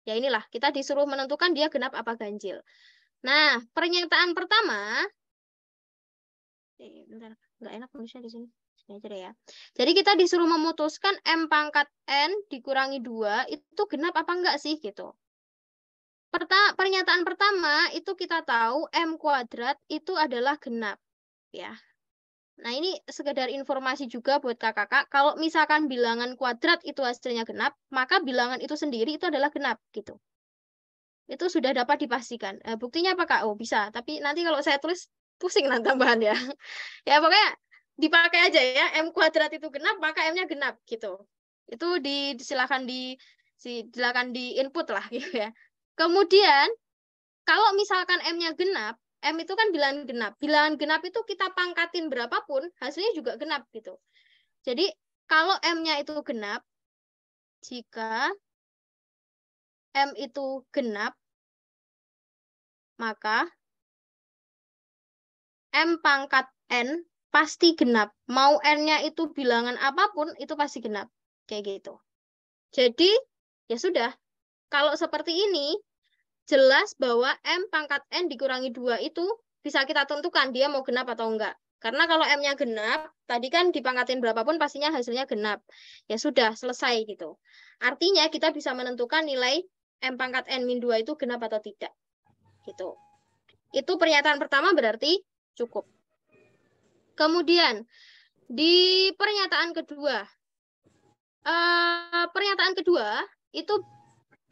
Ya inilah, kita disuruh menentukan dia genap apa ganjil. Nah, pernyataan pertama, bentar, nggak enak nulisnya di sini. Sini aja deh ya. Jadi kita disuruh memutuskan M pangkat N dikurangi 2 itu genap apa enggak sih gitu. Pernyataan pertama itu kita tahu M kuadrat itu adalah genap ya. Nah, ini sekedar informasi juga buat kakak-kakak. Kalau misalkan bilangan kuadrat itu hasilnya genap, maka bilangan itu sendiri itu adalah genap gitu. Itu sudah dapat dipastikan. Buktinya apa, Kak? Oh, bisa. Tapi nanti kalau saya tulis pusing nanti tambahan ya. Ya, pokoknya dipakai aja ya. M kuadrat itu genap, maka M-nya genap gitu. Itu silakan di input lah gitu ya. Kemudian kalau misalkan M-nya genap, M itu kan bilangan genap. Bilangan genap itu kita pangkatin berapapun, hasilnya juga genap gitu. Jadi kalau M-nya itu genap, jika M itu genap, maka M pangkat N pasti genap. Mau N-nya itu bilangan apapun, itu pasti genap. Kayak gitu. Jadi, ya sudah. Kalau seperti ini, jelas bahwa M pangkat N dikurangi 2 itu bisa kita tentukan dia mau genap atau enggak. Karena kalau M-nya genap, tadi kan dipangkatin berapapun pastinya hasilnya genap. Ya sudah, selesai gitu. Artinya kita bisa menentukan nilai M pangkat N-2 itu genap atau tidak. Gitu. Itu pernyataan pertama berarti cukup. Kemudian, di pernyataan kedua. Pernyataan kedua itu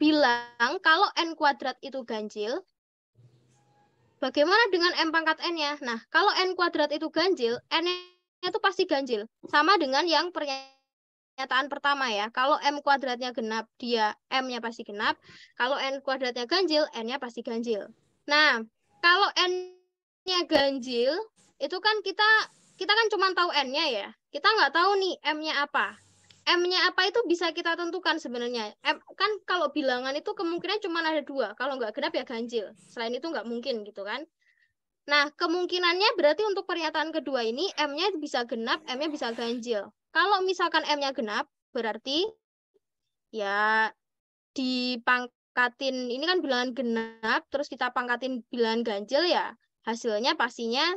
bilang kalau N kuadrat itu ganjil, bagaimana dengan M pangkat N-nya? Nah, kalau N kuadrat itu ganjil, N-nya itu pasti ganjil. Sama dengan yang pernyataan pertama ya. Kalau M kuadratnya genap, dia M-nya pasti genap. Kalau N kuadratnya ganjil, N-nya pasti ganjil. Nah, kalau N-nya ganjil, itu kan kita kan cuma tahu N-nya ya. Kita nggak tahu nih M-nya apa. M-nya apa itu bisa kita tentukan sebenarnya. Kan kalau bilangan itu kemungkinan cuma ada 2. Kalau nggak genap ya ganjil. Selain itu nggak mungkin gitu kan. Nah, kemungkinannya berarti untuk pernyataan kedua ini M-nya bisa genap, M-nya bisa ganjil. Kalau misalkan M-nya genap, berarti ya dipangkatin, ini kan bilangan genap, terus kita pangkatin bilangan ganjil ya, hasilnya pastinya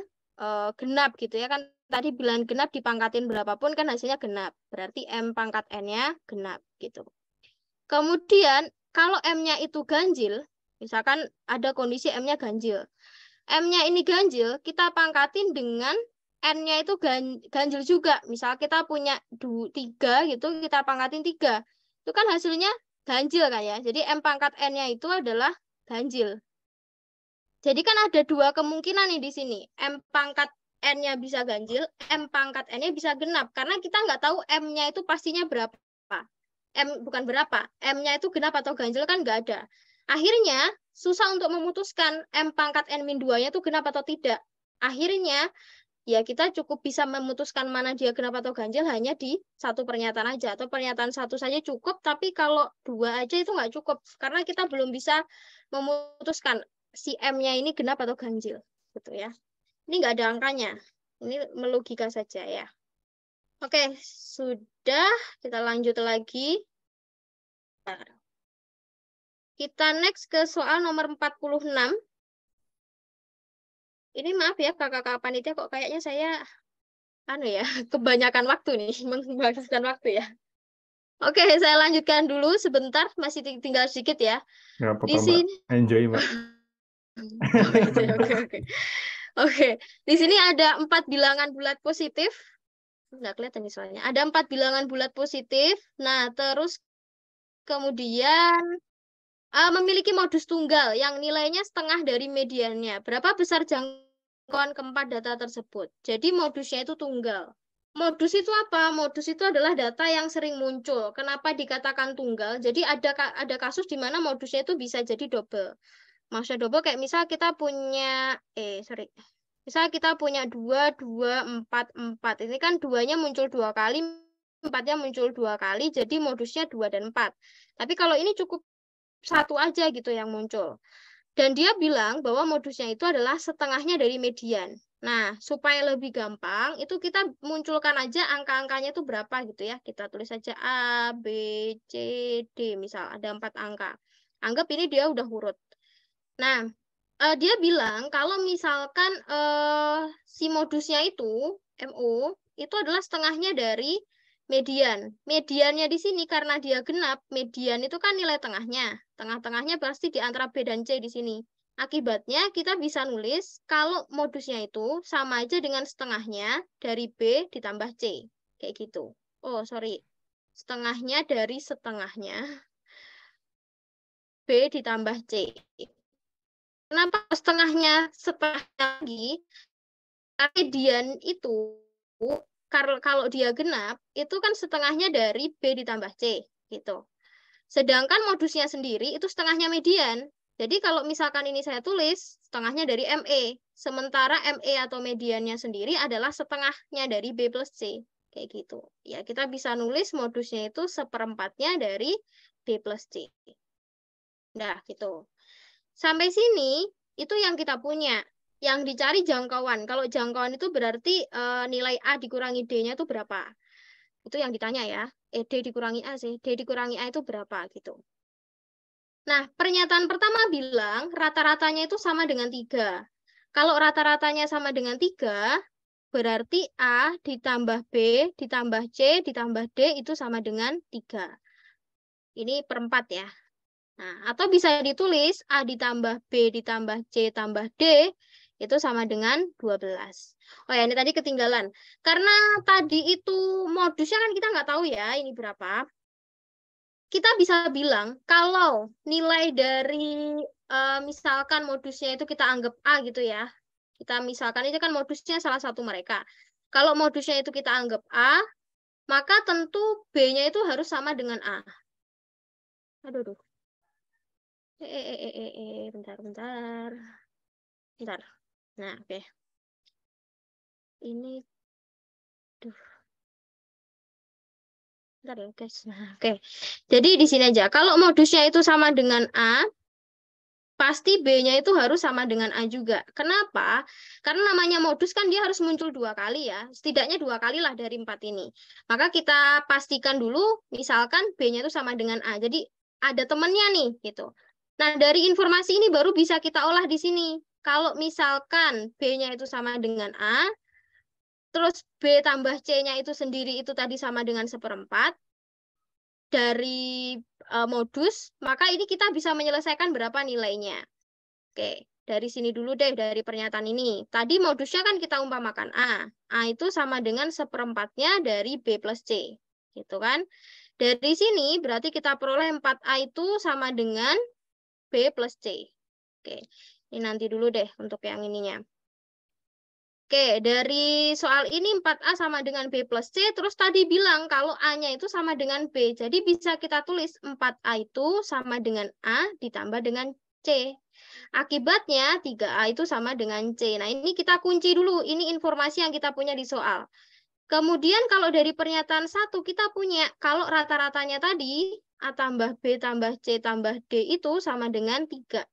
genap gitu ya kan. Tadi bilangan genap dipangkatin berapapun kan hasilnya genap. Berarti M pangkat N-nya genap gitu. Kemudian kalau M-nya itu ganjil, misalkan ada kondisi M-nya ganjil. M-nya ini ganjil, kita pangkatin dengan N-nya itu ganjil juga. Misal kita punya 3 gitu, kita pangkatin 3. Itu kan hasilnya ganjil kan ya. Jadi M pangkat N-nya itu adalah ganjil. Jadi kan ada 2 kemungkinan nih di sini. M pangkat N-nya bisa ganjil, M pangkat N-nya bisa genap. Karena kita nggak tahu M-nya itu pastinya berapa. bukan berapa, M-nya itu genap atau ganjil kan nggak ada. Akhirnya susah untuk memutuskan M pangkat N-2-nya itu genap atau tidak. Akhirnya ya kita cukup bisa memutuskan mana dia genap atau ganjil hanya di satu pernyataan aja, atau pernyataan satu saja cukup, tapi kalau dua aja itu nggak cukup karena kita belum bisa memutuskan si M-nya ini genap atau ganjil gitu ya. Ini nggak ada angkanya, ini melogika saja ya. Oke, sudah, kita lanjut lagi. Kita next ke soal nomor 46. Ini maaf ya kakak-kakak panitia, kok kayaknya saya kebanyakan waktu nih, menghabiskan waktu ya. Oke, saya lanjutkan dulu sebentar, masih tinggal sedikit ya. Nggak apa-apa, Di Mbak. sini Enjoy, Mbak. Oke. Di sini ada 4 bilangan bulat positif. Nggak kelihatan nih soalnya. Ada 4 bilangan bulat positif. Nah, terus kemudian memiliki modus tunggal yang nilainya setengah dari mediannya. Berapa besar jangkauan keempat data tersebut? Jadi modusnya itu tunggal. Modus itu apa? Modus itu adalah data yang sering muncul. Kenapa dikatakan tunggal? Jadi ada kasus di mana modusnya itu bisa jadi double. Maksudnya double kayak misal kita punya misal kita punya 2, 2, 4, 4. Ini kan 2-nya muncul 2 kali, 4-nya muncul 2 kali, jadi modusnya 2 dan 4. Tapi kalau ini cukup satu aja gitu yang muncul. Dan dia bilang bahwa modusnya itu adalah setengahnya dari median. Nah, supaya lebih gampang, itu kita munculkan aja angka-angkanya itu berapa gitu ya. Kita tulis saja A, B, C, D. Misal ada 4 angka. Anggap ini dia udah urut. Nah, dia bilang kalau misalkan si modusnya itu, MO, itu adalah setengahnya dari median. Mediannya di sini karena dia genap, median itu kan nilai tengahnya. Tengah-tengahnya pasti di antara B dan C di sini. Akibatnya kita bisa nulis kalau modusnya itu sama aja dengan setengahnya dari B ditambah C. Kayak gitu. Oh, sorry. Setengahnya dari setengahnya B ditambah C. Kenapa setengahnya lagi? Karena median itu kalau dia genap itu kan setengahnya dari B ditambah C gitu. Sedangkan modusnya sendiri itu setengahnya median. Jadi kalau misalkan ini saya tulis setengahnya dari ME, sementara ME atau mediannya sendiri adalah setengahnya dari B plus C. Kayak gitu. Ya, kita bisa nulis modusnya itu seperempatnya dari B plus C. Nah, gitu. Sampai sini itu yang kita punya. Yang dicari jangkauan. Kalau jangkauan itu berarti nilai A dikurangi D-nya itu berapa? Itu yang ditanya ya. D dikurangi A sih. D dikurangi A itu berapa gitu. Nah, pernyataan pertama bilang rata-ratanya itu sama dengan 3. Kalau rata-ratanya sama dengan 3, berarti A ditambah B ditambah C ditambah D itu sama dengan 3. Ini perempat ya. Nah, atau bisa ditulis A ditambah B ditambah C tambah D itu sama dengan 12. Oh ya, ini tadi ketinggalan. Karena tadi itu modusnya kan kita nggak tahu ya ini berapa. Kita bisa bilang kalau nilai dari misalkan modusnya itu kita anggap A gitu ya. Kita misalkan ini kan modusnya salah satu mereka. Kalau modusnya itu kita anggap A, maka tentu B-nya itu harus sama dengan A. Aduh. Bentar. Nah, oke. Ini, bentar ya, guys. Nah, oke. Jadi di sini aja. Kalau modusnya itu sama dengan A, pasti B-nya itu harus sama dengan A juga. Kenapa? Karena namanya modus kan dia harus muncul 2 kali ya. Setidaknya 2 kali lah dari 4 ini. Maka kita pastikan dulu, misalkan B-nya itu sama dengan A. Jadi ada temannya nih, gitu. Nah, dari informasi ini baru bisa kita olah di sini. Kalau misalkan B-nya itu sama dengan A, terus B tambah C-nya itu sendiri itu tadi sama dengan seperempat dari modus, maka ini kita bisa menyelesaikan berapa nilainya. Oke, dari sini dulu deh, dari pernyataan ini. Tadi modusnya kan kita umpamakan A. A itu sama dengan seperempatnya dari B plus C. Gitu kan. Dari sini berarti kita peroleh 4A itu sama dengan B plus C. Oke, ini nanti dulu deh untuk yang ininya. Oke, dari soal ini 4A sama dengan B plus C, terus tadi bilang kalau A-nya itu sama dengan B. Jadi bisa kita tulis 4A itu sama dengan A ditambah dengan C. Akibatnya 3A itu sama dengan C. Nah, ini kita kunci dulu. Ini informasi yang kita punya di soal. Kemudian kalau dari pernyataan 1 kita punya, kalau rata-ratanya tadi, A tambah B tambah C tambah D itu sama dengan 3.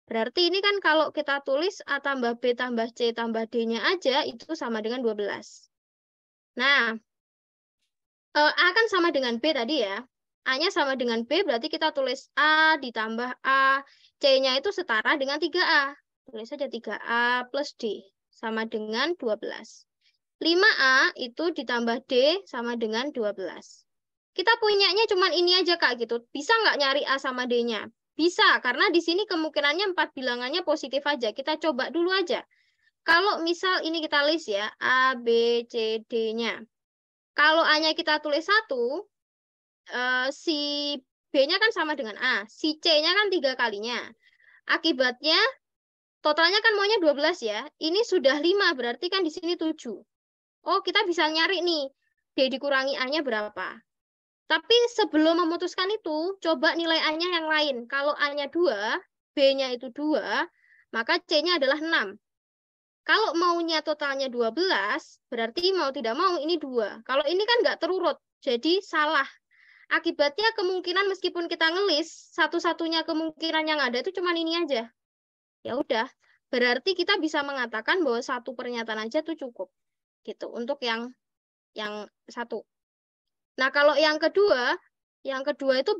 Berarti ini kan kalau kita tulis A tambah B tambah C tambah D-nya aja, itu sama dengan 12. Nah, A kan sama dengan B tadi ya. A-nya sama dengan B, berarti kita tulis A ditambah A. C-nya itu setara dengan 3A. Tulis saja 3A plus D, sama dengan 12. 5A itu ditambah D sama dengan 12. Kita punyanya cuma ini aja, Kak, gitu. Bisa nggak nyari A sama D-nya? Bisa, karena di sini kemungkinannya 4 bilangannya positif aja. Kita coba dulu aja. Kalau misal ini kita list ya, A, B, C, D-nya. Kalau A-nya kita tulis 1, si B-nya kan sama dengan A. Si C-nya kan 3 kalinya. Akibatnya, totalnya kan maunya 12 ya. Ini sudah 5, berarti kan di sini 7. Oh, kita bisa nyari nih, D dikurangi A-nya berapa. Tapi sebelum memutuskan itu, coba nilai A-nya yang lain. Kalau A-nya 2, B-nya itu 2, maka C-nya adalah 6. Kalau maunya totalnya 12, berarti mau tidak mau ini 2. Kalau ini kan nggak terurut, jadi salah. Akibatnya kemungkinan meskipun kita ngelis, satu-satunya kemungkinan yang ada itu cuma ini aja. Ya udah, berarti kita bisa mengatakan bahwa satu pernyataan aja tuh cukup. Gitu, untuk yang satu. Nah, kalau yang kedua itu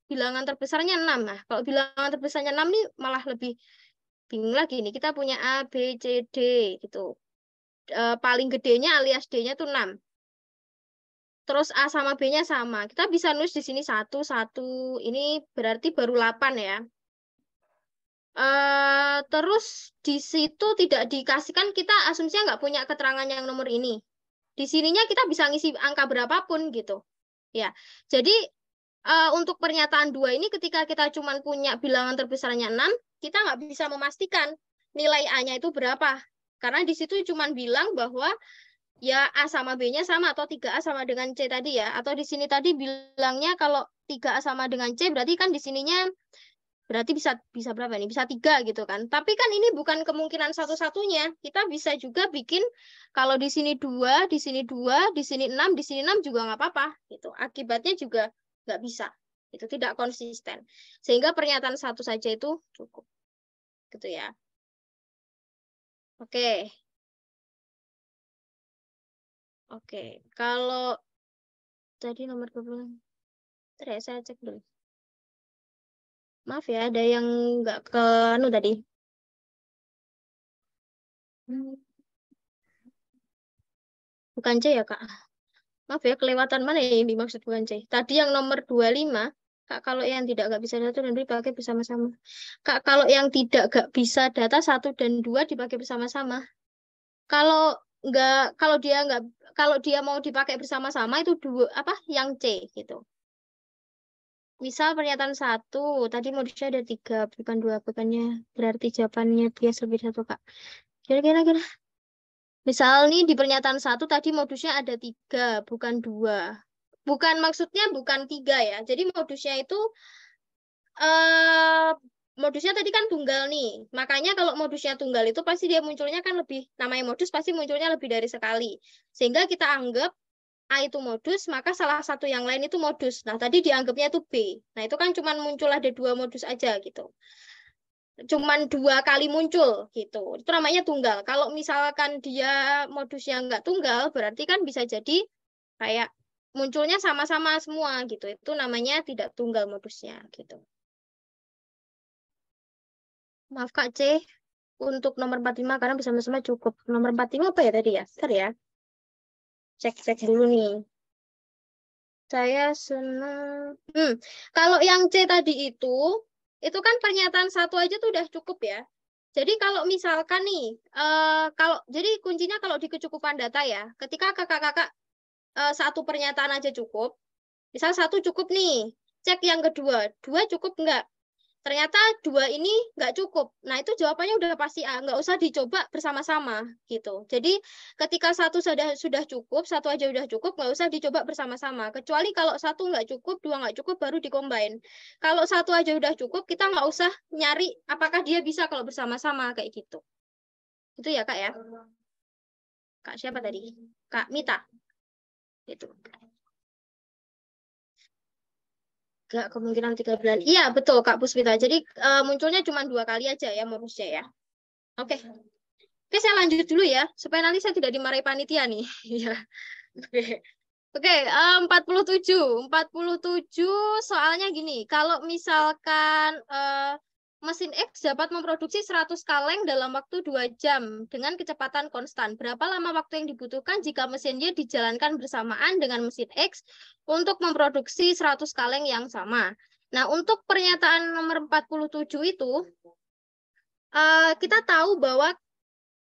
bilangan terbesarnya 6. Nah, kalau bilangan terbesarnya 6 nih malah lebih bingung lagi nih. Kita punya A, B, C, D gitu. Paling gedenya alias D-nya tuh 6. Terus A sama B-nya sama. Kita bisa nulis di sini 1, 1. Ini berarti baru 8 ya. Terus di situ tidak dikasihkan, kita asumsinya nggak punya keterangan yang nomor ini. Di sininya kita bisa ngisi angka berapapun gitu. Ya, jadi untuk pernyataan 2 ini ketika kita cuma punya bilangan terbesarnya 6, kita nggak bisa memastikan nilai A-nya itu berapa. Karena di situ cuma bilang bahwa ya A sama B-nya sama atau 3A sama dengan C tadi ya. Atau di sini tadi bilangnya kalau 3A sama dengan C berarti kan di sininya berarti bisa berapa nih? Bisa 3 gitu kan. Tapi kan ini bukan kemungkinan satu-satunya. Kita bisa juga bikin kalau di sini 2, di sini 2, di sini 6, di sini 6 juga nggak apa-apa gitu. Akibatnya juga nggak bisa. Itu tidak konsisten. Sehingga pernyataan 1 saja itu cukup. Gitu ya. Oke. Oke. Kalau tadi nomor 20. Bentar ya, saya cek dulu. Maaf ya, ada yang nggak ke tadi. Bukan C ya, Kak. Maaf ya, kelewatan mana yang dimaksud bukan C. Tadi yang nomor 25, Kak, kalau yang tidak nggak bisa data dan dipakai bersama-sama. Kak, kalau yang tidak nggak bisa data 1 dan 2 dipakai bersama-sama. Kalau dia mau dipakai bersama-sama itu yang C gitu. Misal pernyataan 1, tadi modusnya ada 3, bukan 2, bukannya berarti jawabannya bias lebih 1, Kak. Kira-kira. Misal nih di pernyataan 1 tadi modusnya ada 3, bukan 2. Maksudnya bukan 3 ya. Jadi modusnya itu modusnya tadi kan tunggal nih. Makanya kalau modusnya tunggal itu pasti dia munculnya kan lebih, namanya modus pasti munculnya lebih dari sekali. Sehingga kita anggap A itu modus, maka salah satu yang lain itu modus. Nah, tadi dianggapnya itu B. Nah, itu kan cuma muncul ada 2 modus aja gitu. Cuman 2 kali muncul gitu. Itu namanya tunggal. Kalau misalkan dia modusnya nggak tunggal, berarti kan bisa jadi kayak munculnya sama-sama semua gitu. Itu namanya tidak tunggal modusnya gitu. Maaf Kak C, untuk nomor 45 karena bersama-sama cukup. Nomor 45 apa ya tadi ya? Bentar ya. Cek dulu nih. Saya senang. Kalau yang C tadi itu kan pernyataan 1 aja tuh udah cukup ya. Jadi kalau misalkan nih, jadi kuncinya kalau di kecukupan data ya, ketika kakak-kakak 1 pernyataan aja cukup, misal 1 cukup nih, cek yang kedua, 2 cukup enggak? Ternyata 2 ini nggak cukup. Nah, itu jawabannya udah pasti A, nggak usah dicoba bersama-sama gitu. Jadi ketika satu sudah cukup, satu aja udah cukup, nggak usah dicoba bersama-sama. Kecuali kalau satu nggak cukup, 2 nggak cukup, baru dikombin. Kalau satu aja udah cukup, kita nggak usah nyari apakah dia bisa kalau bersama-sama kayak gitu. Itu ya Kak ya. Kak siapa tadi? Kak Mita. Itu. Gak kemungkinan 3 bulan. Iya, betul Kak Puspita. Jadi munculnya cuma 2 kali aja ya modusnya ya. Oke. Oke, saya lanjut dulu ya, supaya nanti saya tidak dimarahi panitia nih. Iya. Oke, 47. 47 soalnya gini, kalau misalkan mesin X dapat memproduksi 100 kaleng dalam waktu 2 jam dengan kecepatan konstan. Berapa lama waktu yang dibutuhkan jika mesin Y dijalankan bersamaan dengan mesin X untuk memproduksi 100 kaleng yang sama? Nah, untuk pernyataan nomor 47 itu, kita tahu bahwa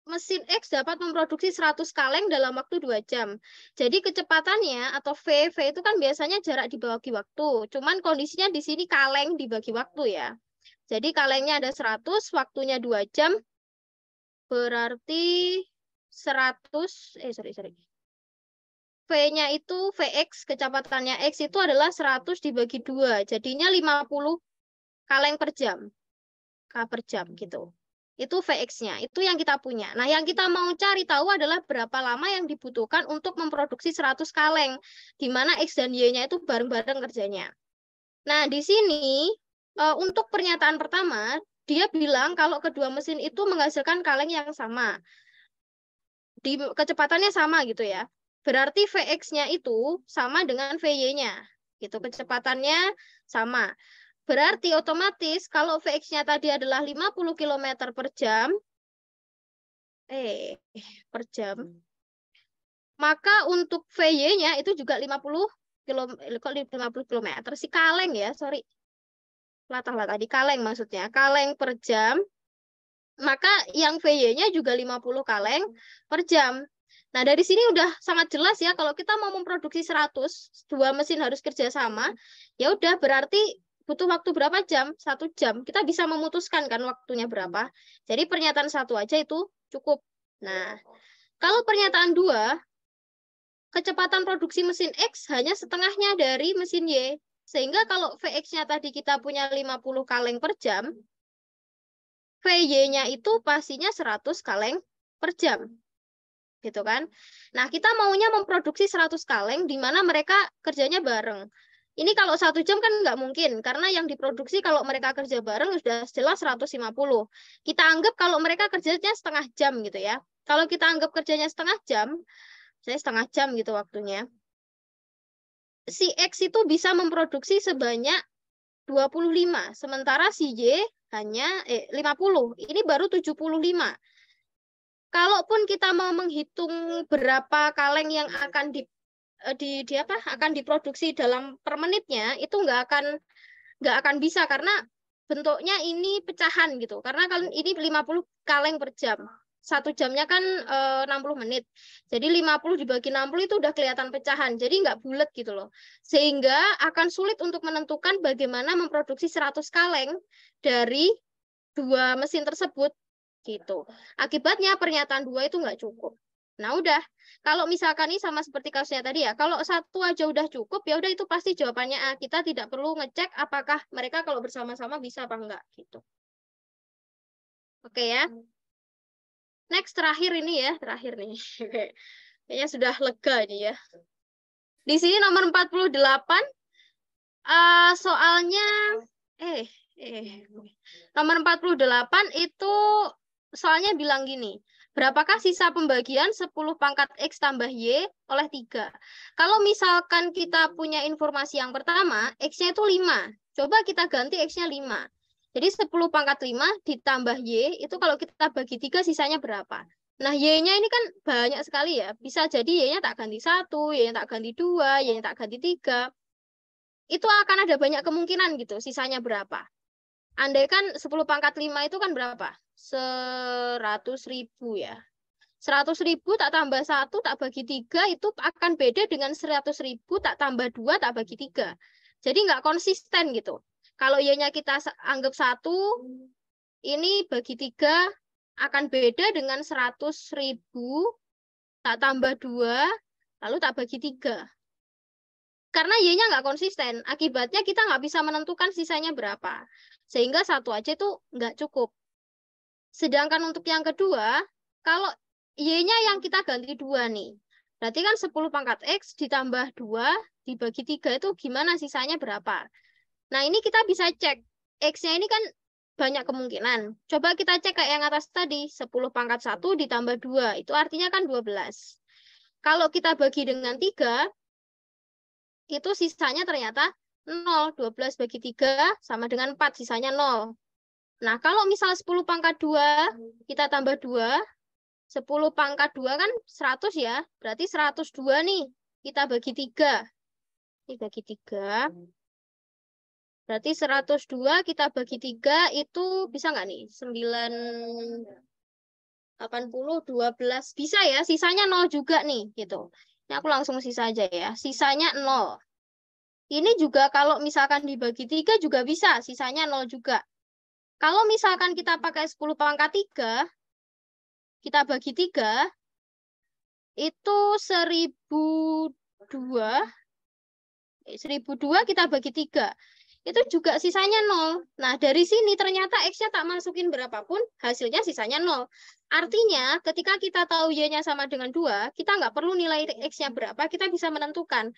mesin X dapat memproduksi 100 kaleng dalam waktu 2 jam. Jadi kecepatannya atau V itu kan biasanya jarak dibagi waktu. Cuman kondisinya di sini kaleng dibagi waktu ya. Jadi kalengnya ada 100, waktunya 2 jam, berarti 100, V-nya itu Vx, kecepatannya X itu adalah 100 dibagi 2. Jadinya 50 kaleng per jam. K per jam gitu. Itu Vx-nya, itu yang kita punya. Nah, yang kita mau cari tahu adalah berapa lama yang dibutuhkan untuk memproduksi 100 kaleng, di mana X dan Y-nya itu bareng-bareng kerjanya. Nah, di sini untuk pernyataan pertama, dia bilang kalau kedua mesin itu menghasilkan kaleng yang sama. Kecepatannya sama gitu ya. Berarti Vx-nya itu sama dengan Vy-nya. Gitu, kecepatannya sama. Berarti otomatis kalau Vx-nya tadi adalah 50 km per jam, maka untuk Vy-nya itu juga 50 km. Si kaleng ya, sorry. Latah tadi kaleng maksudnya. Kaleng per jam, maka yang Vy-nya juga 50 kaleng per jam. Nah, dari sini udah sangat jelas ya, kalau kita mau memproduksi 100, 2 mesin harus kerja sama, ya udah berarti butuh waktu berapa jam? 1 jam. Kita bisa memutuskan kan waktunya berapa. Jadi pernyataan 1 aja itu cukup. Nah, kalau pernyataan 2, kecepatan produksi mesin X hanya setengahnya dari mesin Y. Sehingga kalau Vx-nya tadi kita punya 50 kaleng per jam, Vy-nya itu pastinya 100 kaleng per jam. Gitu kan. Nah, kita maunya memproduksi 100 kaleng di mana mereka kerjanya bareng. Ini kalau 1 jam kan nggak mungkin, karena yang diproduksi kalau mereka kerja bareng sudah jelas 150. Kita anggap kalau mereka kerjanya setengah jam gitu ya. Kalau kita anggap kerjanya setengah jam, saya setengah jam gitu waktunya. Si X itu bisa memproduksi sebanyak 25, sementara si Y hanya 50. Ini baru 75. Kalaupun kita mau menghitung berapa kaleng yang akan akan diproduksi dalam per menitnya, itu nggak akan bisa karena bentuknya ini pecahan gitu. Karena ini 50 kaleng per jam. 1 jamnya kan 60 menit. Jadi 50 dibagi 60 itu udah kelihatan pecahan. Jadi nggak bulat gitu loh. Sehingga akan sulit untuk menentukan bagaimana memproduksi 100 kaleng dari 2 mesin tersebut gitu. Akibatnya pernyataan 2 itu nggak cukup. Nah udah, kalau misalkan ini sama seperti kasusnya tadi ya, kalau 1 aja udah cukup, ya udah itu pasti jawabannya A. Kita tidak perlu ngecek apakah mereka kalau bersama-sama bisa apa enggak gitu. Oke ya. Next, terakhir ini ya, terakhir nih. Kayaknya sudah lega nih ya. Di sini nomor 48, soalnya, nomor 48 itu soalnya bilang gini, berapakah sisa pembagian 10 pangkat X tambah Y oleh 3? Kalau misalkan kita punya informasi yang pertama, X-nya itu 5. Coba kita ganti X-nya 5. Jadi 10 pangkat 5 ditambah Y, itu kalau kita bagi 3 sisanya berapa? Nah, Y-nya ini kan banyak sekali ya. Bisa jadi Y-nya tak ganti 1, Y-nya tak ganti 2, Y-nya tak ganti 3. Itu akan ada banyak kemungkinan gitu, sisanya berapa. Andai kan 10 pangkat 5 itu kan berapa? 100.000 ya. 100.000 tak tambah 1 tak bagi 3 itu akan beda dengan 100.000 tak tambah 2 tak bagi 3. Jadi nggak konsisten gitu. Kalau Y-nya kita anggap 1, ini bagi 3 akan beda dengan 100.000, tak tambah 2, lalu tak bagi 3. Karena Y-nya nggak konsisten, akibatnya kita nggak bisa menentukan sisanya berapa. Sehingga 1 aja itu nggak cukup. Sedangkan untuk yang kedua, kalau Y-nya yang kita ganti 2 nih. Berarti kan 10 pangkat X ditambah 2 dibagi 3 itu gimana sisanya berapa. Nah ini kita bisa cek. X-nya ini kan banyak kemungkinan. Coba kita cek kayak yang atas tadi. 10 pangkat 1 ditambah 2. Itu artinya kan 12. Kalau kita bagi dengan 3, itu sisanya ternyata 0. 12 bagi 3 sama dengan 4. Sisanya 0. Nah kalau misal 10 pangkat 2 kita tambah 2. 10 pangkat 2 kan 100 ya. Berarti 102 nih. Kita bagi 3. Ini bagi 3. Berarti 102 kita bagi 3 itu bisa nggak nih? 980, 12. Bisa ya, sisanya 0 juga nih. Gitu. Ini aku langsung sisa aja ya. Sisanya 0. Ini juga kalau misalkan dibagi 3 juga bisa. Sisanya 0 juga. Kalau misalkan kita pakai 10 pangkat 3, kita bagi 3, itu 1002. 1002 kita bagi 3. Itu juga sisanya 0. Nah, dari sini ternyata X-nya tak masukin berapapun, hasilnya sisanya 0. Artinya, ketika kita tahu Y-nya sama dengan 2, kita nggak perlu nilai X-nya berapa, kita bisa menentukan,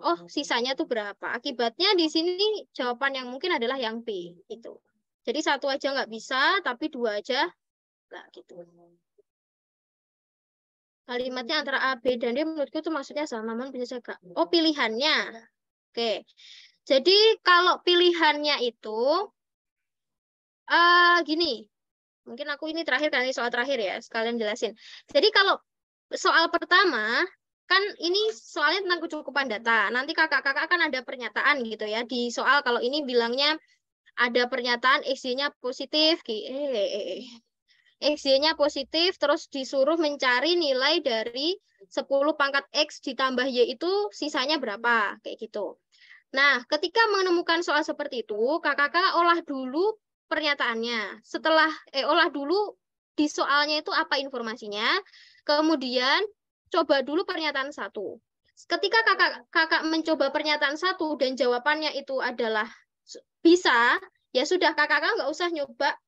oh, sisanya tuh berapa. Akibatnya di sini jawaban yang mungkin adalah yang B. Gitu. Jadi 1 aja nggak bisa, tapi 2 aja nggak gitu. Kalimatnya antara A, B, dan D menurutku itu maksudnya sama, namun bisa jaga. Oh, pilihannya. Oke. Jadi kalau pilihannya itu gini. Mungkin aku ini terakhir kali soal terakhir ya, sekalian jelasin. Jadi kalau soal pertama kan ini soalnya tentang kecukupan data. Nanti kakak-kakak akan ada pernyataan gitu ya di soal kalau ini bilangnya ada pernyataan X-nya positif, X-nya positif terus disuruh mencari nilai dari 10 pangkat X ditambah Y itu sisanya berapa kayak gitu. Nah, ketika menemukan soal seperti itu, kakak-kakak olah dulu pernyataannya. Setelah olah dulu di soalnya itu apa informasinya, kemudian coba dulu pernyataan 1. Ketika kakak mencoba pernyataan 1 dan jawabannya itu adalah bisa, ya sudah kakak-kakak nggak usah nyoba.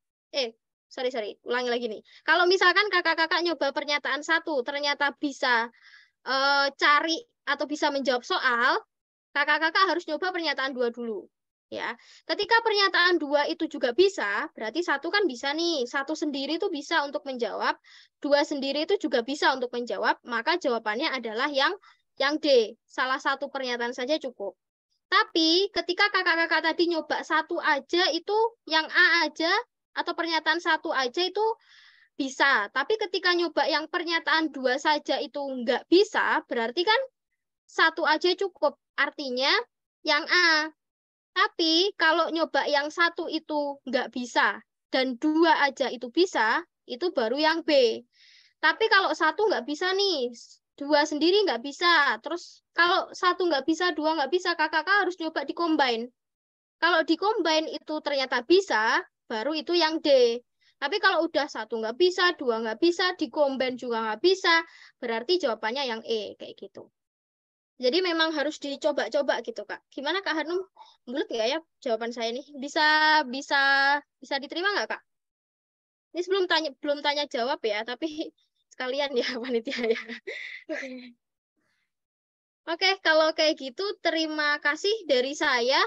Sorry, ulangi lagi nih. Kalau misalkan kakak-kakak nyoba pernyataan 1, ternyata bisa cari atau bisa menjawab soal, kakak-kakak harus nyoba pernyataan 2 dulu. Ya, ketika pernyataan 2 itu juga bisa, berarti 1 kan bisa nih. 1 sendiri itu bisa untuk menjawab, 2 sendiri itu juga bisa untuk menjawab, maka jawabannya adalah yang D. Salah satu pernyataan saja cukup. Tapi ketika kakak-kakak tadi nyoba 1 aja itu yang A aja atau pernyataan 1 aja itu bisa. Tapi ketika nyoba yang pernyataan 2 saja itu nggak bisa, berarti kan 1 aja cukup. Artinya yang A. Tapi kalau nyoba yang 1 itu nggak bisa dan 2 aja itu bisa, itu baru yang B. Tapi kalau 1 nggak bisa nih, 2 sendiri nggak bisa. Terus kalau 1 nggak bisa, 2 nggak bisa, kakak-kakak harus nyoba di-combine. Kalau di-combine itu ternyata bisa, baru itu yang D. Tapi kalau udah 1 nggak bisa, 2 nggak bisa, di-combine juga nggak bisa, berarti jawabannya yang E, kayak gitu. Jadi memang harus dicoba-coba gitu, Kak. Gimana Kak Hanum? Menurut nggak ya jawaban saya ini? Bisa diterima nggak, Kak? Ini belum tanya jawab ya, tapi sekalian ya panitia ya. Oke, kalau kayak gitu terima kasih dari saya.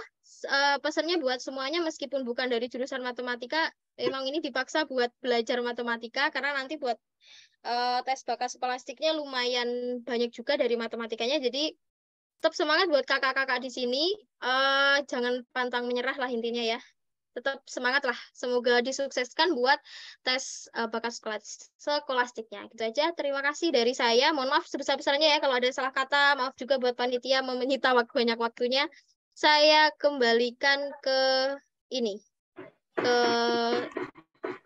Pesannya buat semuanya meskipun bukan dari jurusan matematika, emang ini dipaksa buat belajar matematika karena nanti buat tes bakat skolastiknya lumayan banyak juga dari matematikanya. Jadi tetap semangat buat kakak-kakak di sini. Jangan pantang menyerah lah intinya ya. Tetap semangat lah. Semoga disukseskan buat tes bakat skolastiknya. Gitu aja. Terima kasih dari saya. Mohon maaf sebesar-besarnya ya kalau ada salah kata. Maaf juga buat panitia menyita banyak waktunya. Saya kembalikan ke ini. Ke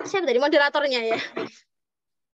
siapa tadi moderatornya ya.